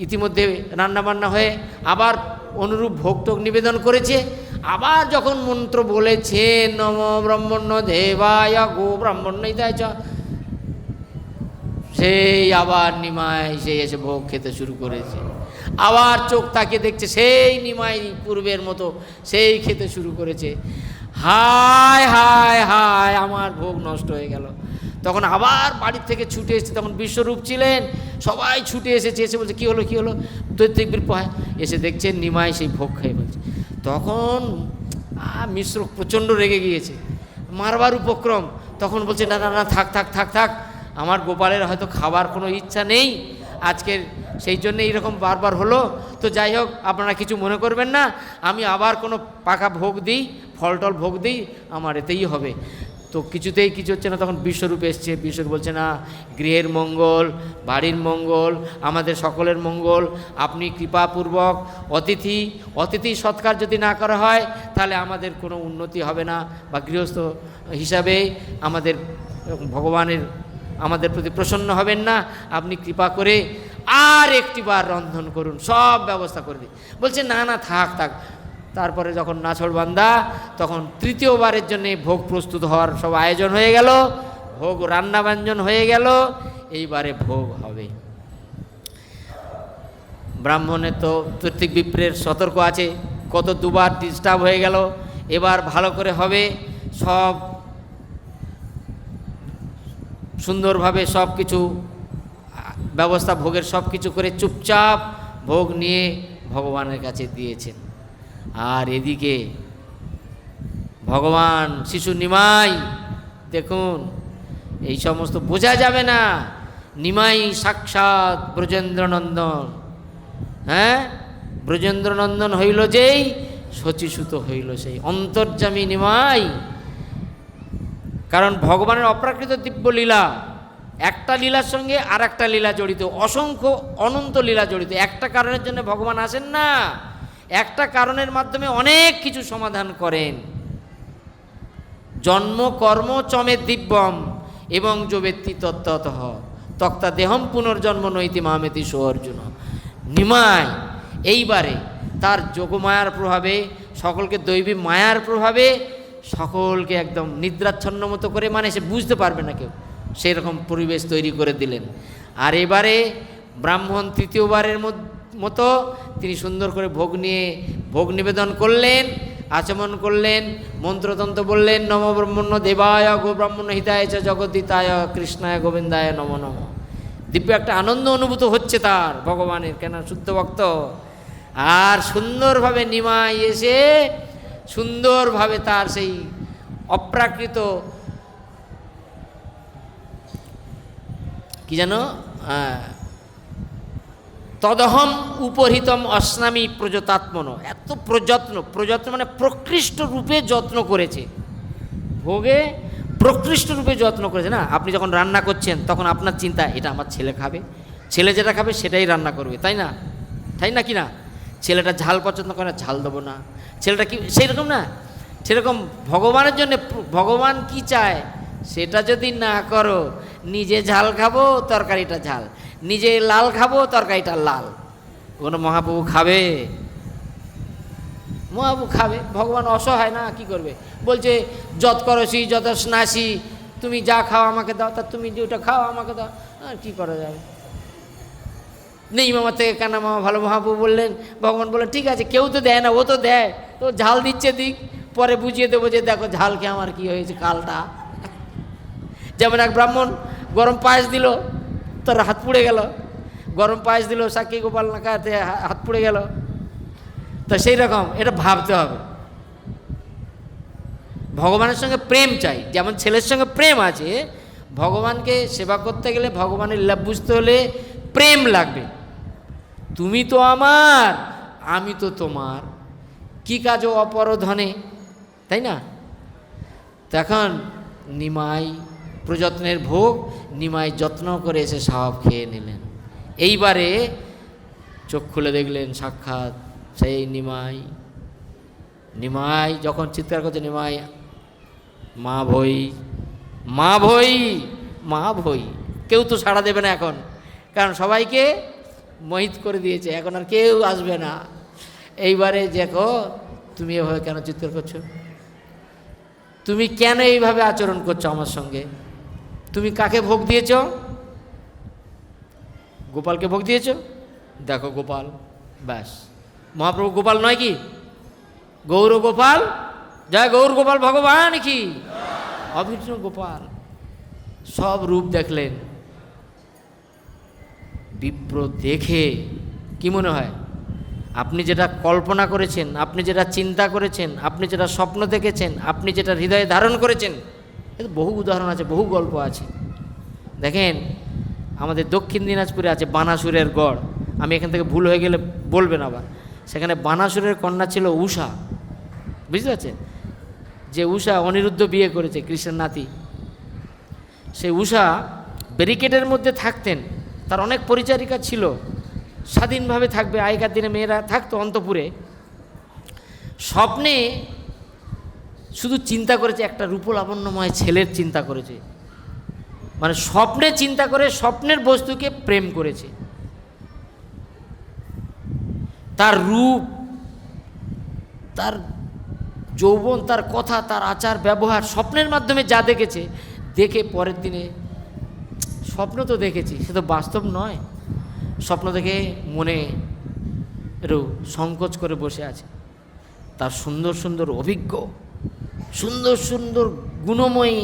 Speaker 1: ইতিমধ্যে রান্নাবান্না হয়ে আবার অনুরূপ ভোগ টোগ নিবেদন করেছে। আবার যখন মন্ত্র বলেছে নম ব্রহ্মণ্য দেবায় গো ব্রাহ্মণ্যই চ, সেই আবার নিমাই সেই এসে ভোগ খেতে শুরু করেছে। আবার চোখ তাকিয়ে দেখছে সেই নিমাই পূর্বের মতো সেই খেতে শুরু করেছে। হায় হায় হায়, আমার ভোগ নষ্ট হয়ে গেল। তখন আবার বাড়ির থেকে ছুটে এসেছে, তখন বিশ্বরূপ ছিলেন, সবাই ছুটে এসেছে। এসে বলছে কী হলো, কী হলো? দৈত্যিক বিপ্রয় এসে দেখছেন নিমাই সেই ভোগ খেয়ে ফেলছে। তখন মিশ্র প্রচণ্ড রেগে গিয়েছে, মারবার উপক্রম। তখন বলছে না না না, থাক থাক থাক থাক, আমার গোপালের হয়তো খাবার কোনো ইচ্ছা নেই আজকের, সেই জন্য এইরকম বারবার হলো। তো যাই হোক, আপনারা কিছু মনে করবেন না, আমি আবার কোনো পাকা ভোগ দিই, ফল টল ভোগ দিই, আমার এতেই হবে। তো কিছুতেই কিছু হচ্ছে না। তখন বিশ্বরূপ এসছে। বিশ্বরূপ বলছে না, গৃহের মঙ্গল, বাড়ির মঙ্গল, আমাদের সকলের মঙ্গল, আপনি কৃপাপূর্বক অতিথি সৎকার যদি না করা হয় তাহলে আমাদের কোনো উন্নতি হবে না, বা গৃহস্থ হিসাবে আমাদের ভগবানের আমাদের প্রতি প্রসন্ন হবেন না। আপনি কৃপা করে আর একটিবার রন্ধন করুন, সব ব্যবস্থা করে দিই। বলছে না না, থাক থাক। তারপরে যখন নাছোড়বান্দা, তখন তৃতীয়বারের জন্যে ভোগ প্রস্তুত হওয়ার সব আয়োজন হয়ে গেল, ভোগ রান্নাবাঞ্জন হয়ে গেল, এইবারে ভোগ হবে। ব্রাহ্মণের তো তৈত্তিক বিপ্রের সতর্ক আছে, কত দুবার ডিস্টার্ব হয়ে গেল, এবার ভালো করে হবে। সব সুন্দরভাবে সব কিছু ব্যবস্থা, ভোগের সব কিছু করে চুপচাপ ভোগ নিয়ে ভগবানের কাছে দিয়েছেন। আর এদিকে ভগবান শিশু নিমাই, দেখুন এই সমস্ত বোঝা যাবে না, নিমাই সাক্ষাৎ ব্রজেন্দ্রনন্দন। হ্যাঁ, ব্রজেন্দ্রনন্দন হইল যেই, শচীসুত হইল সেই, অন্তর্যামী নিমাই। কারণ ভগবানের অপ্রাকৃত দিব্য লীলা, একটা লীলার সঙ্গে আর একটা লীলা জড়িত, অসংখ্য অনন্ত লীলা জড়িত। একটা কারণের জন্য ভগবান আসেন না, একটা কারণের মাধ্যমে অনেক কিছু সমাধান করেন। জন্ম কর্ম চমে দিব্যম এবং যোবেত্তি তত্ত্বত তক্তা দেহম পুনর্জন্ম নৈতি মামেতি সো অর্জুন। নিমাই এইবারে তার যোগমায়ার প্রভাবে, সকলকে দৈবী মায়ার প্রভাবে সকলকে একদম নিদ্রাচ্ছন্ন মতো করে, মানে সে বুঝতে পারবে না কেউ, সেই রকম পরিবেশ তৈরি করে দিলেন। আর এবারে ব্রাহ্মণ তৃতীয়বারের মতো তিনি সুন্দর করে ভোগ নিয়ে ভোগ নিবেদন করলেন, আচমন করলেন, মন্ত্রতন্ত্র বললেন, নম ব্রহ্মণ্য দেবায় গো ব্রাহ্মণ্য হিতায় চ জগদ্দিতায় কৃষ্ণায় গোবিন্দায় নম নম। দিব্য একটা আনন্দ অনুভূত হচ্ছে তার ভগবানের, কেন শুদ্ধ ভক্ত। আর সুন্দরভাবে নিমাই এসে সুন্দরভাবে তার সেই অপ্রাকৃত কি যেন তদহম উপহিতম অস্নামী প্রযতাত্মন, এত প্রযত্ন মানে প্রকৃষ্ট রূপে যত্ন করেছে, ভোগে প্রকৃষ্ট রূপে যত্ন করেছে না। আপনি যখন রান্না করছেন তখন আপনার চিন্তা এটা আমার ছেলে খাবে, ছেলে যেটা খাবে সেটাই রান্না করবে, তাই না? তাই না কি না? ছেলেটা ঝাল পছন্দ করে, ঝাল দেবো না, ছেলেটা কি সেই রকম না? সেরকম ভগবানের জন্য ভগবান কি চায় সেটা যদি না করো, নিজে ঝাল খাবো তরকারিটা ঝাল, নিজে লাল খাবো তরকারিটা লাল, কোনো মহাপ্রভু খাবে? মহাপ্রভু খাবে? ভগবান অসহায় না, কি করবে? বলছে যত করসি যত স্নাসি, তুমি যা খাও আমাকে দাও, তা তুমি যেটা খাও আমাকে দাও, আর কী করা যাবে? নেই মামার থেকে কানা মামা ভালো। মহাপ্রভু বললেন, ভগবান বললেন ঠিক আছে, কেউ তো দেয় না, ও তো দেয়, তো ঝাল দিচ্ছে দিক, পরে বুঝিয়ে দেবো যে দেখো ঝাল খেয়ে আমার কী হয়েছে কালটা। যেমন এক ব্রাহ্মণ গরম পায়েস দিল, তার হাত পুড়ে গেল, গরম পায়েস দিল সাক্ষী গোপাল নাকাতে হাত পুড়ে গেল। তো সেই রকম এটা ভাবতে হবে, ভগবানের সঙ্গে প্রেম চাই। যেমন ছেলের সঙ্গে প্রেম আছে, ভগবানকে সেবা করতে গেলে, ভগবানের লীলা বুঝতে হলে প্রেম লাগবে। তুমি তো আমার, আমি তো তোমার, কি কাজ অপরধনে, তাই না? তখন নিমাই প্রযত্নের ভোগ, নিমাই যত্ন করে এসে সব খেয়ে নিলেন। এইবারে চোখ খুলে দেখলেন সাক্ষাৎ সেই নিমাই। নিমাই যখন চিৎকার করছে, নিমাই মা ভই, মা ভই, মা ভই, কেউ তো সাড়া দেবে না এখন, কারণ সবাইকে মোহিত করে দিয়েছে, এখন আর কেউ আসবে না। এইবারে দেখো তুমি এভাবে কেন চিৎকার করছো, তুমি কেন এইভাবে আচরণ করছো আমার সঙ্গে? তুমি কাকে ভোগ দিয়েছ? গোপালকে ভোগ দিয়েছ? দেখো গোপাল, ব্যাস। মহাপ্রভু গোপাল নয় কি? গৌর গোপাল, জয় গৌর গোপাল ভগবান কি, অভিন্ন গোপাল। সব রূপ দেখলেন। বিপ্র দেখে কি মনে হয়? আপনি যেটা কল্পনা করেছেন, আপনি যেটা চিন্তা করেছেন, আপনি যেটা স্বপ্ন দেখেছেন, আপনি যেটা হৃদয়ে ধারণ করেছেন, এর বহু উদাহরণ আছে, বহু গল্প আছে। দেখেন আমাদের দক্ষিণ দিনাজপুরে আছে বানাসুরের গড়, আমি এখান থেকে ভুল হয়ে গেলে বলবেন আবার। সেখানে বানাসুরের কন্যা ছিল উষা, বুঝতে পারছেন? যে উষা অনিরুদ্ধ বিয়ে করেছে, কৃষ্ণের নাতি। সেই উষা ব্যারিকেডের মধ্যে থাকতেন, তার অনেক পরিচারিকা ছিল, স্বাধীনভাবে থাকবে। আগেকার দিনে মেয়েরা থাকতো অন্তপুরে। স্বপ্নে শুধু চিন্তা করেছে, একটা রূপলাবণ্যময় ছেলের চিন্তা করেছে, মানে স্বপ্নে চিন্তা করে স্বপ্নের বস্তুকে প্রেম করেছে। তার রূপ, তার যৌবন, তার কথা, তার আচার ব্যবহার, স্বপ্নের মাধ্যমে যা দেখেছে, দেখে পরের দিনে স্বপ্ন তো দেখেছি, সে তো বাস্তব নয়। স্বপ্ন দেখে মনে একটু সংকোচ করে বসে আছে। তার সুন্দর সুন্দর অভিজ্ঞ, সুন্দর সুন্দর গুণময়ী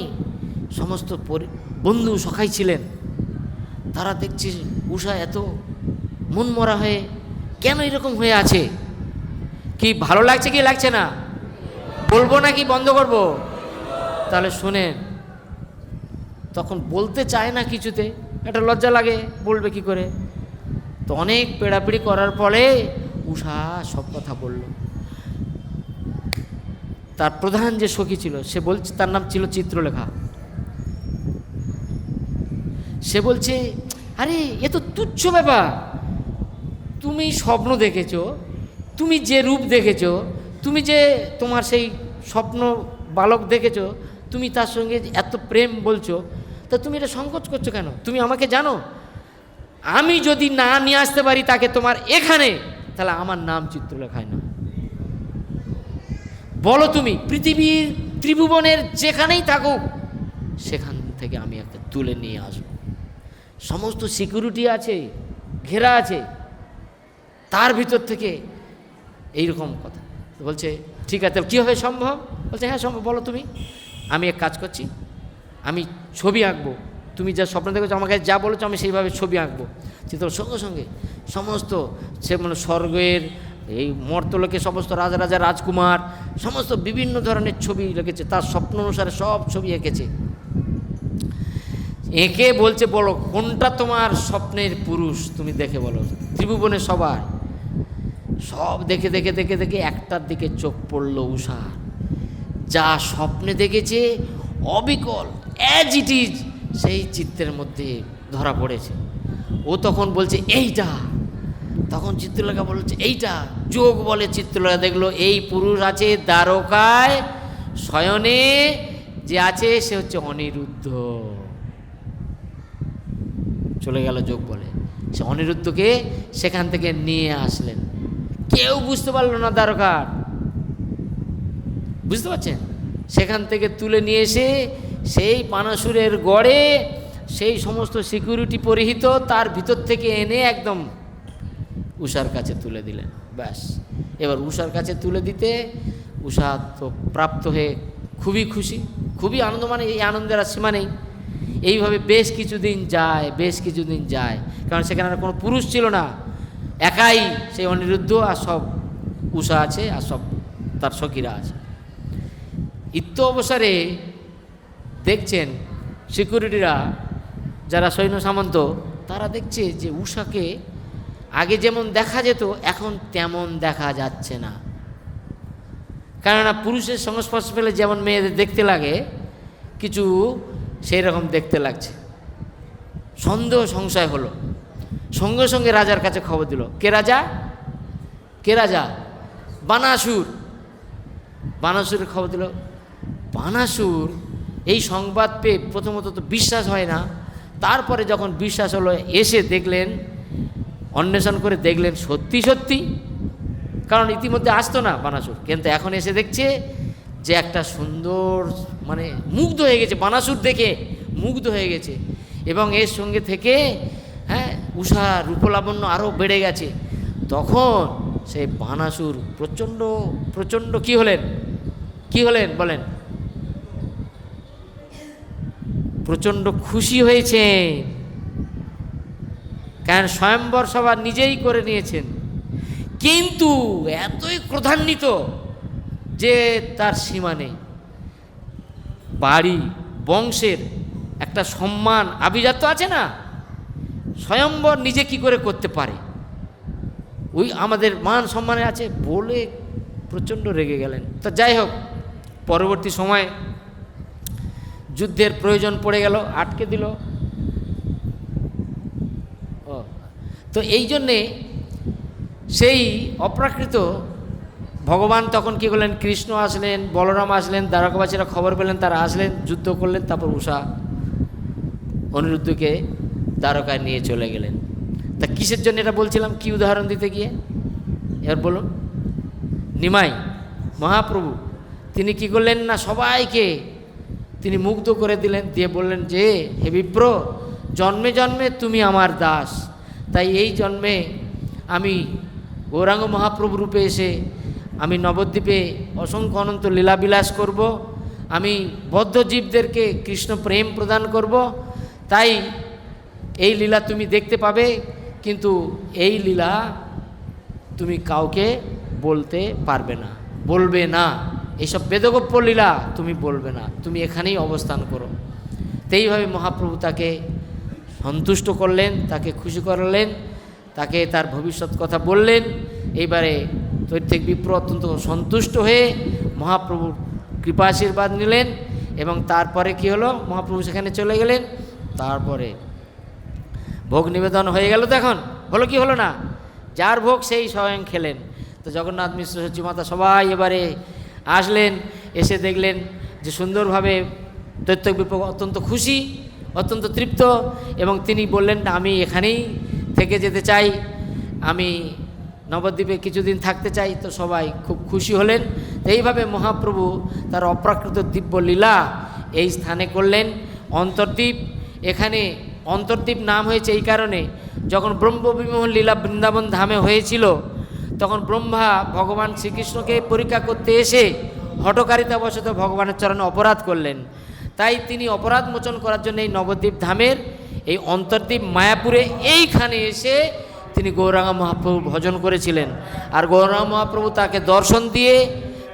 Speaker 1: সমস্ত বন্ধু সখাই ছিলেন। তারা দেখছে উষা এত মনমরা হয়ে কেন এরকম হয়ে আছে, কি ভালো লাগছে কি লাগছে না? বলবো নাকি বন্ধ করব? তাহলে শোনেন, তখন বলতে চায় না কিছুতে, একটা লজ্জা লাগে, বলবে কি করে? তো অনেক পেড়াপিড়ি করার পরে উষা সব কথা বলল। তার প্রধান যে সখী ছিল, সে বলছে, তার নাম ছিল চিত্রলেখা। সে বলছে, আরে এ তো তুচ্ছ ব্যাপার, তুমি স্বপ্ন দেখেছো, তুমি যে রূপ দেখেছো, তুমি যে তোমার সেই স্বপ্ন বালক দেখেছো, তুমি তার সঙ্গে এত প্রেম বলছো, তা তুমি এটা সংকোচ করছো কেন? তুমি আমাকে জানো, আমি যদি না নিয়ে আসতে পারি তাকে তোমার এখানে, তাহলে আমার নাম চিত্রলেখায় না। বলো তুমি পৃথিবীর ত্রিভুবনের যেখানেই থাকুক, সেখান থেকে আমি একটা তুলে নিয়ে আসবো, সমস্ত সিকিউরিটি আছে, ঘেরা আছে, তার ভিতর থেকে এইরকম কথা বলছে। ঠিক আছে, কীভাবে সম্ভব? বলছে হ্যাঁ সম্ভব, বলো তুমি। আমি এক কাজ করছি, আমি ছবি আঁকবো, তুমি যা স্বপ্ন দেখেছো, আমাকে যা বলেছো আমি সেইভাবে ছবি আঁকবো। চিত্র সঙ্গে সঙ্গে সমস্ত সে মানে স্বর্গের এই মর্তলোকে সমস্ত রাজা রাজা রাজকুমার সমস্ত বিভিন্ন ধরনের ছবি রেখেছে, তার স্বপ্ন অনুসারে সব ছবি এঁকেছে। এঁকে বলছে বলো কোনটা তোমার স্বপ্নের পুরুষ, তুমি দেখে বলো। ত্রিভুবনে সবার সব দেখে দেখে দেখে দেখে একটার দিকে চোখ পড়ল উষার, যা স্বপ্নে দেখেছে অবিকল অ্যাজ ইট ইজ সেই চিত্রের মধ্যে ধরা পড়েছে। ও তখন বলছে এইটা, তখন চিত্রলেখা বলছে এইটা, যোগ বলে চিত্রলেখা দেখলো এই পুরুষ আছে দ্বারকায় শয়নে, যে আছে সে হচ্ছে অনিরুদ্ধ। চলে গেল যোগ বলে, সে অনিরুদ্ধকে সেখান থেকে নিয়ে আসলেন। কেউ বুঝতে পারল না দ্বারকার, বুঝতে পারছেন? সেখান থেকে তুলে নিয়ে এসে সেই পানাসুরের গড়ে সেই সমস্ত সিকিউরিটি পরিহিত তার ভিতর থেকে এনে একদম উষার কাছে তুলে দিলেন। ব্যাস, এবার উষার কাছে তুলে দিতে উষা তো প্রাপ্ত হয়ে খুবই খুশি, খুবই আনন্দ, মানে এই আনন্দের আর সীমা নেই। এইভাবে বেশ কিছুদিন যায়, কারণ সেখানে আর কোনো পুরুষ ছিল না, একাই সেই অনিরুদ্ধ আর সব উষা আছে আর সব তার সখীরা আছে। ইত্য অবসরে দেখছেন সিকিউরিটিরা যারা সৈন্য সামন্ত, তারা দেখছে যে উষাকে আগে যেমন দেখা যেত এখন তেমন দেখা যাচ্ছে না। কেননা পুরুষের সংস্পর্শ পেলে যেমন মেয়েদের দেখতে লাগে কিছু সেই রকম দেখতে লাগছে। সন্দেহ সংশয় হলো, সঙ্গে সঙ্গে রাজার কাছে খবর দিল। কে রাজা? বানাসুরের খবর দিল। বানাসুর এই সংবাদ পেয়ে প্রথমত তো বিশ্বাস হয় না, তারপরে যখন বিশ্বাস হলো এসে দেখলেন, অন্বেষণ করে দেখলেন সত্যি, কারণ ইতিমধ্যে আসতো না বানাসুর, কিন্তু এখন এসে দেখছে যে একটা সুন্দর, মানে মুগ্ধ হয়ে গেছে, বানাসুর দেখে মুগ্ধ হয়ে গেছে। এবং এর সঙ্গে থেকে উষা রূপলাবণ্য আরও বেড়ে গেছে। তখন সেই বানাসুর প্রচণ্ড কি হলেন বলেন? প্রচণ্ড খুশি হয়েছে, কারণ স্বয়ম্বর সভা নিজেই করে নিয়েছেন। কিন্তু এতই ক্রোধান্বিত যে তার সীমা নেই। বাড়ি বংশের একটা সম্মান আভিজাত্য আছে না, স্বয়ম্বর নিজে কি করে করতে পারে, ওই আমাদের মান সম্মানে আছে বলে প্রচণ্ড রেগে গেলেন। তা যাই হোক, পরবর্তী সময়ে যুদ্ধের প্রয়োজন পড়ে গেল, আটকে দিল। তো এই জন্যে সেই অপ্রাকৃত ভগবান তখন কী করলেন, কৃষ্ণ আসলেন, বলরাম আসলেন, দ্বারকাবাসীরা খবর পেলেন, তারা আসলেন, যুদ্ধ করলেন, তারপর উষা অনিরুদ্ধকে দ্বারকায় নিয়ে চলে গেলেন। তা কিসের জন্য এটা বলছিলাম, কি উদাহরণ দিতে গিয়ে? এবার বলুন। নিমাই মহাপ্রভু তিনি কি করলেন না, সবাইকে তিনি মুগ্ধ করে দিলেন, দিয়ে বললেন যে হে বিপ্র, জন্মে জন্মে তুমি আমার দাস, তাই এই জন্মে আমি গৌরাঙ্গ মহাপ্রভু রূপে এসে আমি নবদ্বীপে অসংখ্য অনন্ত লীলাবিলাস করব, আমি বদ্ধ জীবদেরকে কৃষ্ণ প্রেম প্রদান করব। তাই এই লীলা তুমি দেখতে পাবে, কিন্তু এই লীলা তুমি কাউকে বলতে পারবে না, বলবে না, এইসব বেদগোপ্য লীলা তুমি বলবে না, তুমি এখানেই অবস্থান করো। তো এইভাবে মহাপ্রভু তাকে সন্তুষ্ট করলেন, তাকে খুশি করলেন, তাকে তার ভবিষ্যৎ কথা বললেন। এইবারে তৈর্থিক বিপ্র অত্যন্ত সন্তুষ্ট হয়ে মহাপ্রভুর কৃপা আশীর্বাদ নিলেন, এবং তারপরে কি হলো, মহাপ্রভু সেখানে চলে গেলেন। তারপরে ভোগ নিবেদন হয়ে গেল। তো এখন হলো কি হলো না, যার ভোগ সেই স্বয়ং খেলেন। তো জগন্নাথ মিশ্র সচিমাতা সবাই এবারে আসলেন, এসে দেখলেন যে সুন্দরভাবে তৈর্থিক বিপ্র অত্যন্ত খুশি, অত্যন্ত তৃপ্ত, এবং তিনি বললেন আমি এখানেই থেকে যেতে চাই, আমি নবদ্বীপে কিছুদিন থাকতে চাই। তো সবাই খুব খুশি হলেন। এইভাবে মহাপ্রভু তার অপ্রাকৃত দিব্য লীলা এই স্থানে করলেন, অন্তর্দ্বীপ। এখানে অন্তর্দ্বীপ নাম হয়েছে এই কারণে, যখন ব্রহ্মবিমোহন লীলা বৃন্দাবন ধামে হয়েছিল, তখন ব্রহ্মা ভগবান শ্রীকৃষ্ণকে পরীক্ষা করতে এসে হঠকারিতাবশত ভগবানের চরণে অপরাধ করলেন। তাই তিনি অপরাধ মোচন করার জন্য এই নবদ্বীপ ধামের এই অন্তর্দ্বীপ মায়াপুরে এইখানে এসে তিনি গৌরাঙ্গ মহাপ্রভু ভজন করেছিলেন। আর গৌরাঙ্গ মহাপ্রভু তাকে দর্শন দিয়ে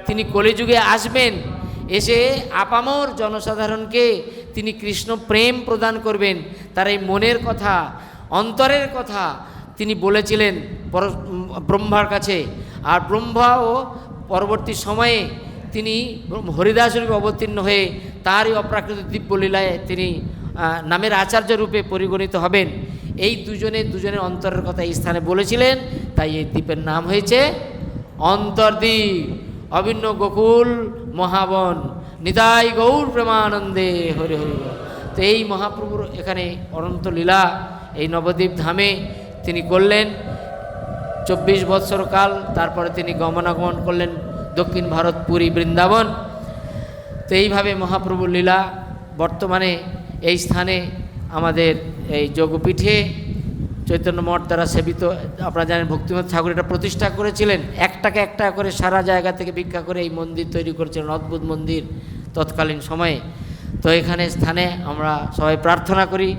Speaker 1: তিনি কলিযুগে আসবেন, এসে আপামর জনসাধারণকে তিনি কৃষ্ণ প্রেম প্রদান করবেন। তার এই মনের কথা, অন্তরের কথা তিনি বলেছিলেন ব্রহ্মার কাছে। আর ব্রহ্মাও পরবর্তী সময়ে তিনি হরিদাস রূপে অবতীর্ণ হয়ে তারই অপ্রাকৃত দিব্যলীলায় তিনি নামের আচার্য রূপে পরিগণিত হবেন। এই দুজনের অন্তরের কথা এই স্থানে বলেছিলেন, তাই এই দ্বীপের নাম হয়েছে অন্তর্দ্বীপ। অভিন্ন গোকুল মহাবন, নিতাই গৌর প্রেমানন্দে হরি হরি। তো এই মহাপ্রভুর এখানে অনন্ত লীলা এই নবদ্বীপ ধামে তিনি করলেন 24 বৎসর কাল। তারপরে তিনি গমনাগমন করলেন দক্ষিণ ভারত, পুরী, বৃন্দাবন। তো এইভাবে মহাপ্রভুর লীলা বর্তমানে এই স্থানে আমাদের এই যোগপীঠে চৈতন্য মঠ দ্বারা সেবিত। আপনারা জানেন ভক্তিমত ঠাকুর এটা প্রতিষ্ঠা করেছিলেন, এক টাকা করে সারা জায়গা থেকে ভিক্ষা করে এই মন্দির তৈরি করেছিলেন, অদ্ভুত মন্দির তৎকালীন সময়ে। তো এখানে স্থানে আমরা সবাই প্রার্থনা করি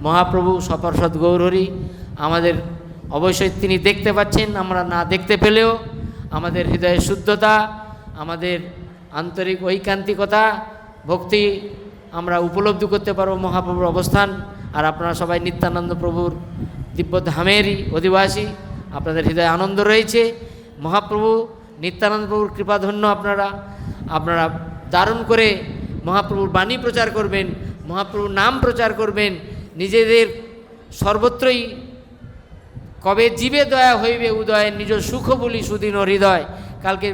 Speaker 1: মহাপ্রভু সপার্ষদ গৌরহরি আমাদের অবশ্যই তিনি দেখতে পাচ্ছেন, আমরা না দেখতে পেলেও আমাদের হৃদয়ের শুদ্ধতা, আমাদের আন্তরিক ঐকান্তিকতা, ভক্তি আমরা উপলব্ধি করতে পারবো মহাপ্রভুর অবস্থান। আর আপনারা সবাই নিত্যানন্দ প্রভুর দিব্যধামেরই অধিবাসী, আপনাদের হৃদয়ে আনন্দ রয়েছে। মহাপ্রভু নিত্যানন্দ প্রভুর কৃপাধন্য আপনারা দারুণ করে মহাপ্রভুর বাণী প্রচার করবেন, মহাপ্রভুর নাম প্রচার করবেন। নিজেদের সর্বত্রই কবে জীবে দয়া হইবে উদয়, নিজ সুখ বলি সুদিন হৃদয়। কালকে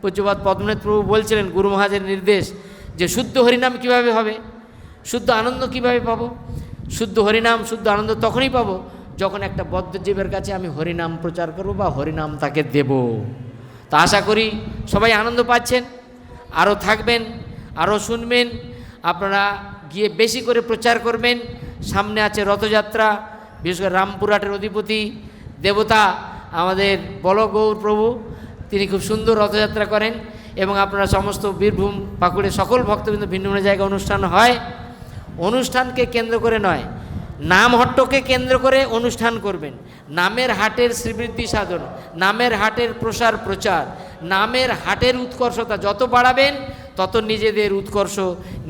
Speaker 1: পূজ্যপাদ পদ্মনাথ প্রভু বলছিলেন গুরু মহারাজের নির্দেশ যে শুদ্ধ হরিনাম কিভাবে হবে, শুদ্ধ আনন্দ কিভাবে পাবো। শুদ্ধ হরিনাম, শুদ্ধ আনন্দ তখনই পাবো যখন একটা বদ্ধজীবের কাছে আমি হরিনাম প্রচার করব বা হরিনাম তাকে দেব। তা আশা করি সবাই আনন্দ পাচ্ছেন, আরও থাকবেন, আরও শুনবেন। আপনারা গিয়ে বেশি করে প্রচার করবেন। সামনে আছে রথযাত্রা, বিশেষ করে রামপুরহাটের অধিপতি দেবতা আমাদের বলগৌর প্রভু, তিনি খুব সুন্দর রথযাত্রা করেন। এবং আপনারা সমস্ত বীরভূম, পাকুড়ের সকল ভক্তবৃন্দ ভিন্ন ভিন্ন জায়গায় অনুষ্ঠান হয়, অনুষ্ঠানকে কেন্দ্র করে নয়, নামহট্টকে কেন্দ্র করে অনুষ্ঠান করবেন। নামের হাটের শ্রীবৃদ্ধি সাধন, নামের হাটের প্রসার প্রচার, নামের হাটের উৎকর্ষতা যত বাড়াবেন তত নিজেদের উৎকর্ষ,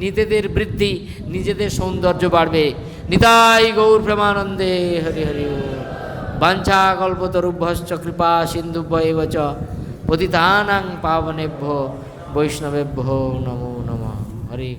Speaker 1: নিজেদের বৃদ্ধি, নিজেদের সৌন্দর্য বাড়বে। নিতাই গৌর প্রেমানন্দে হরি হরি। বাঞ্ছা কল্পতরুভ্যশ্চ কৃপা সিন্ধুভ্যেব চ পতিতানাং পাবনেভ্যো বৈষ্ণবেভ্যো নমো নমঃ। হরি।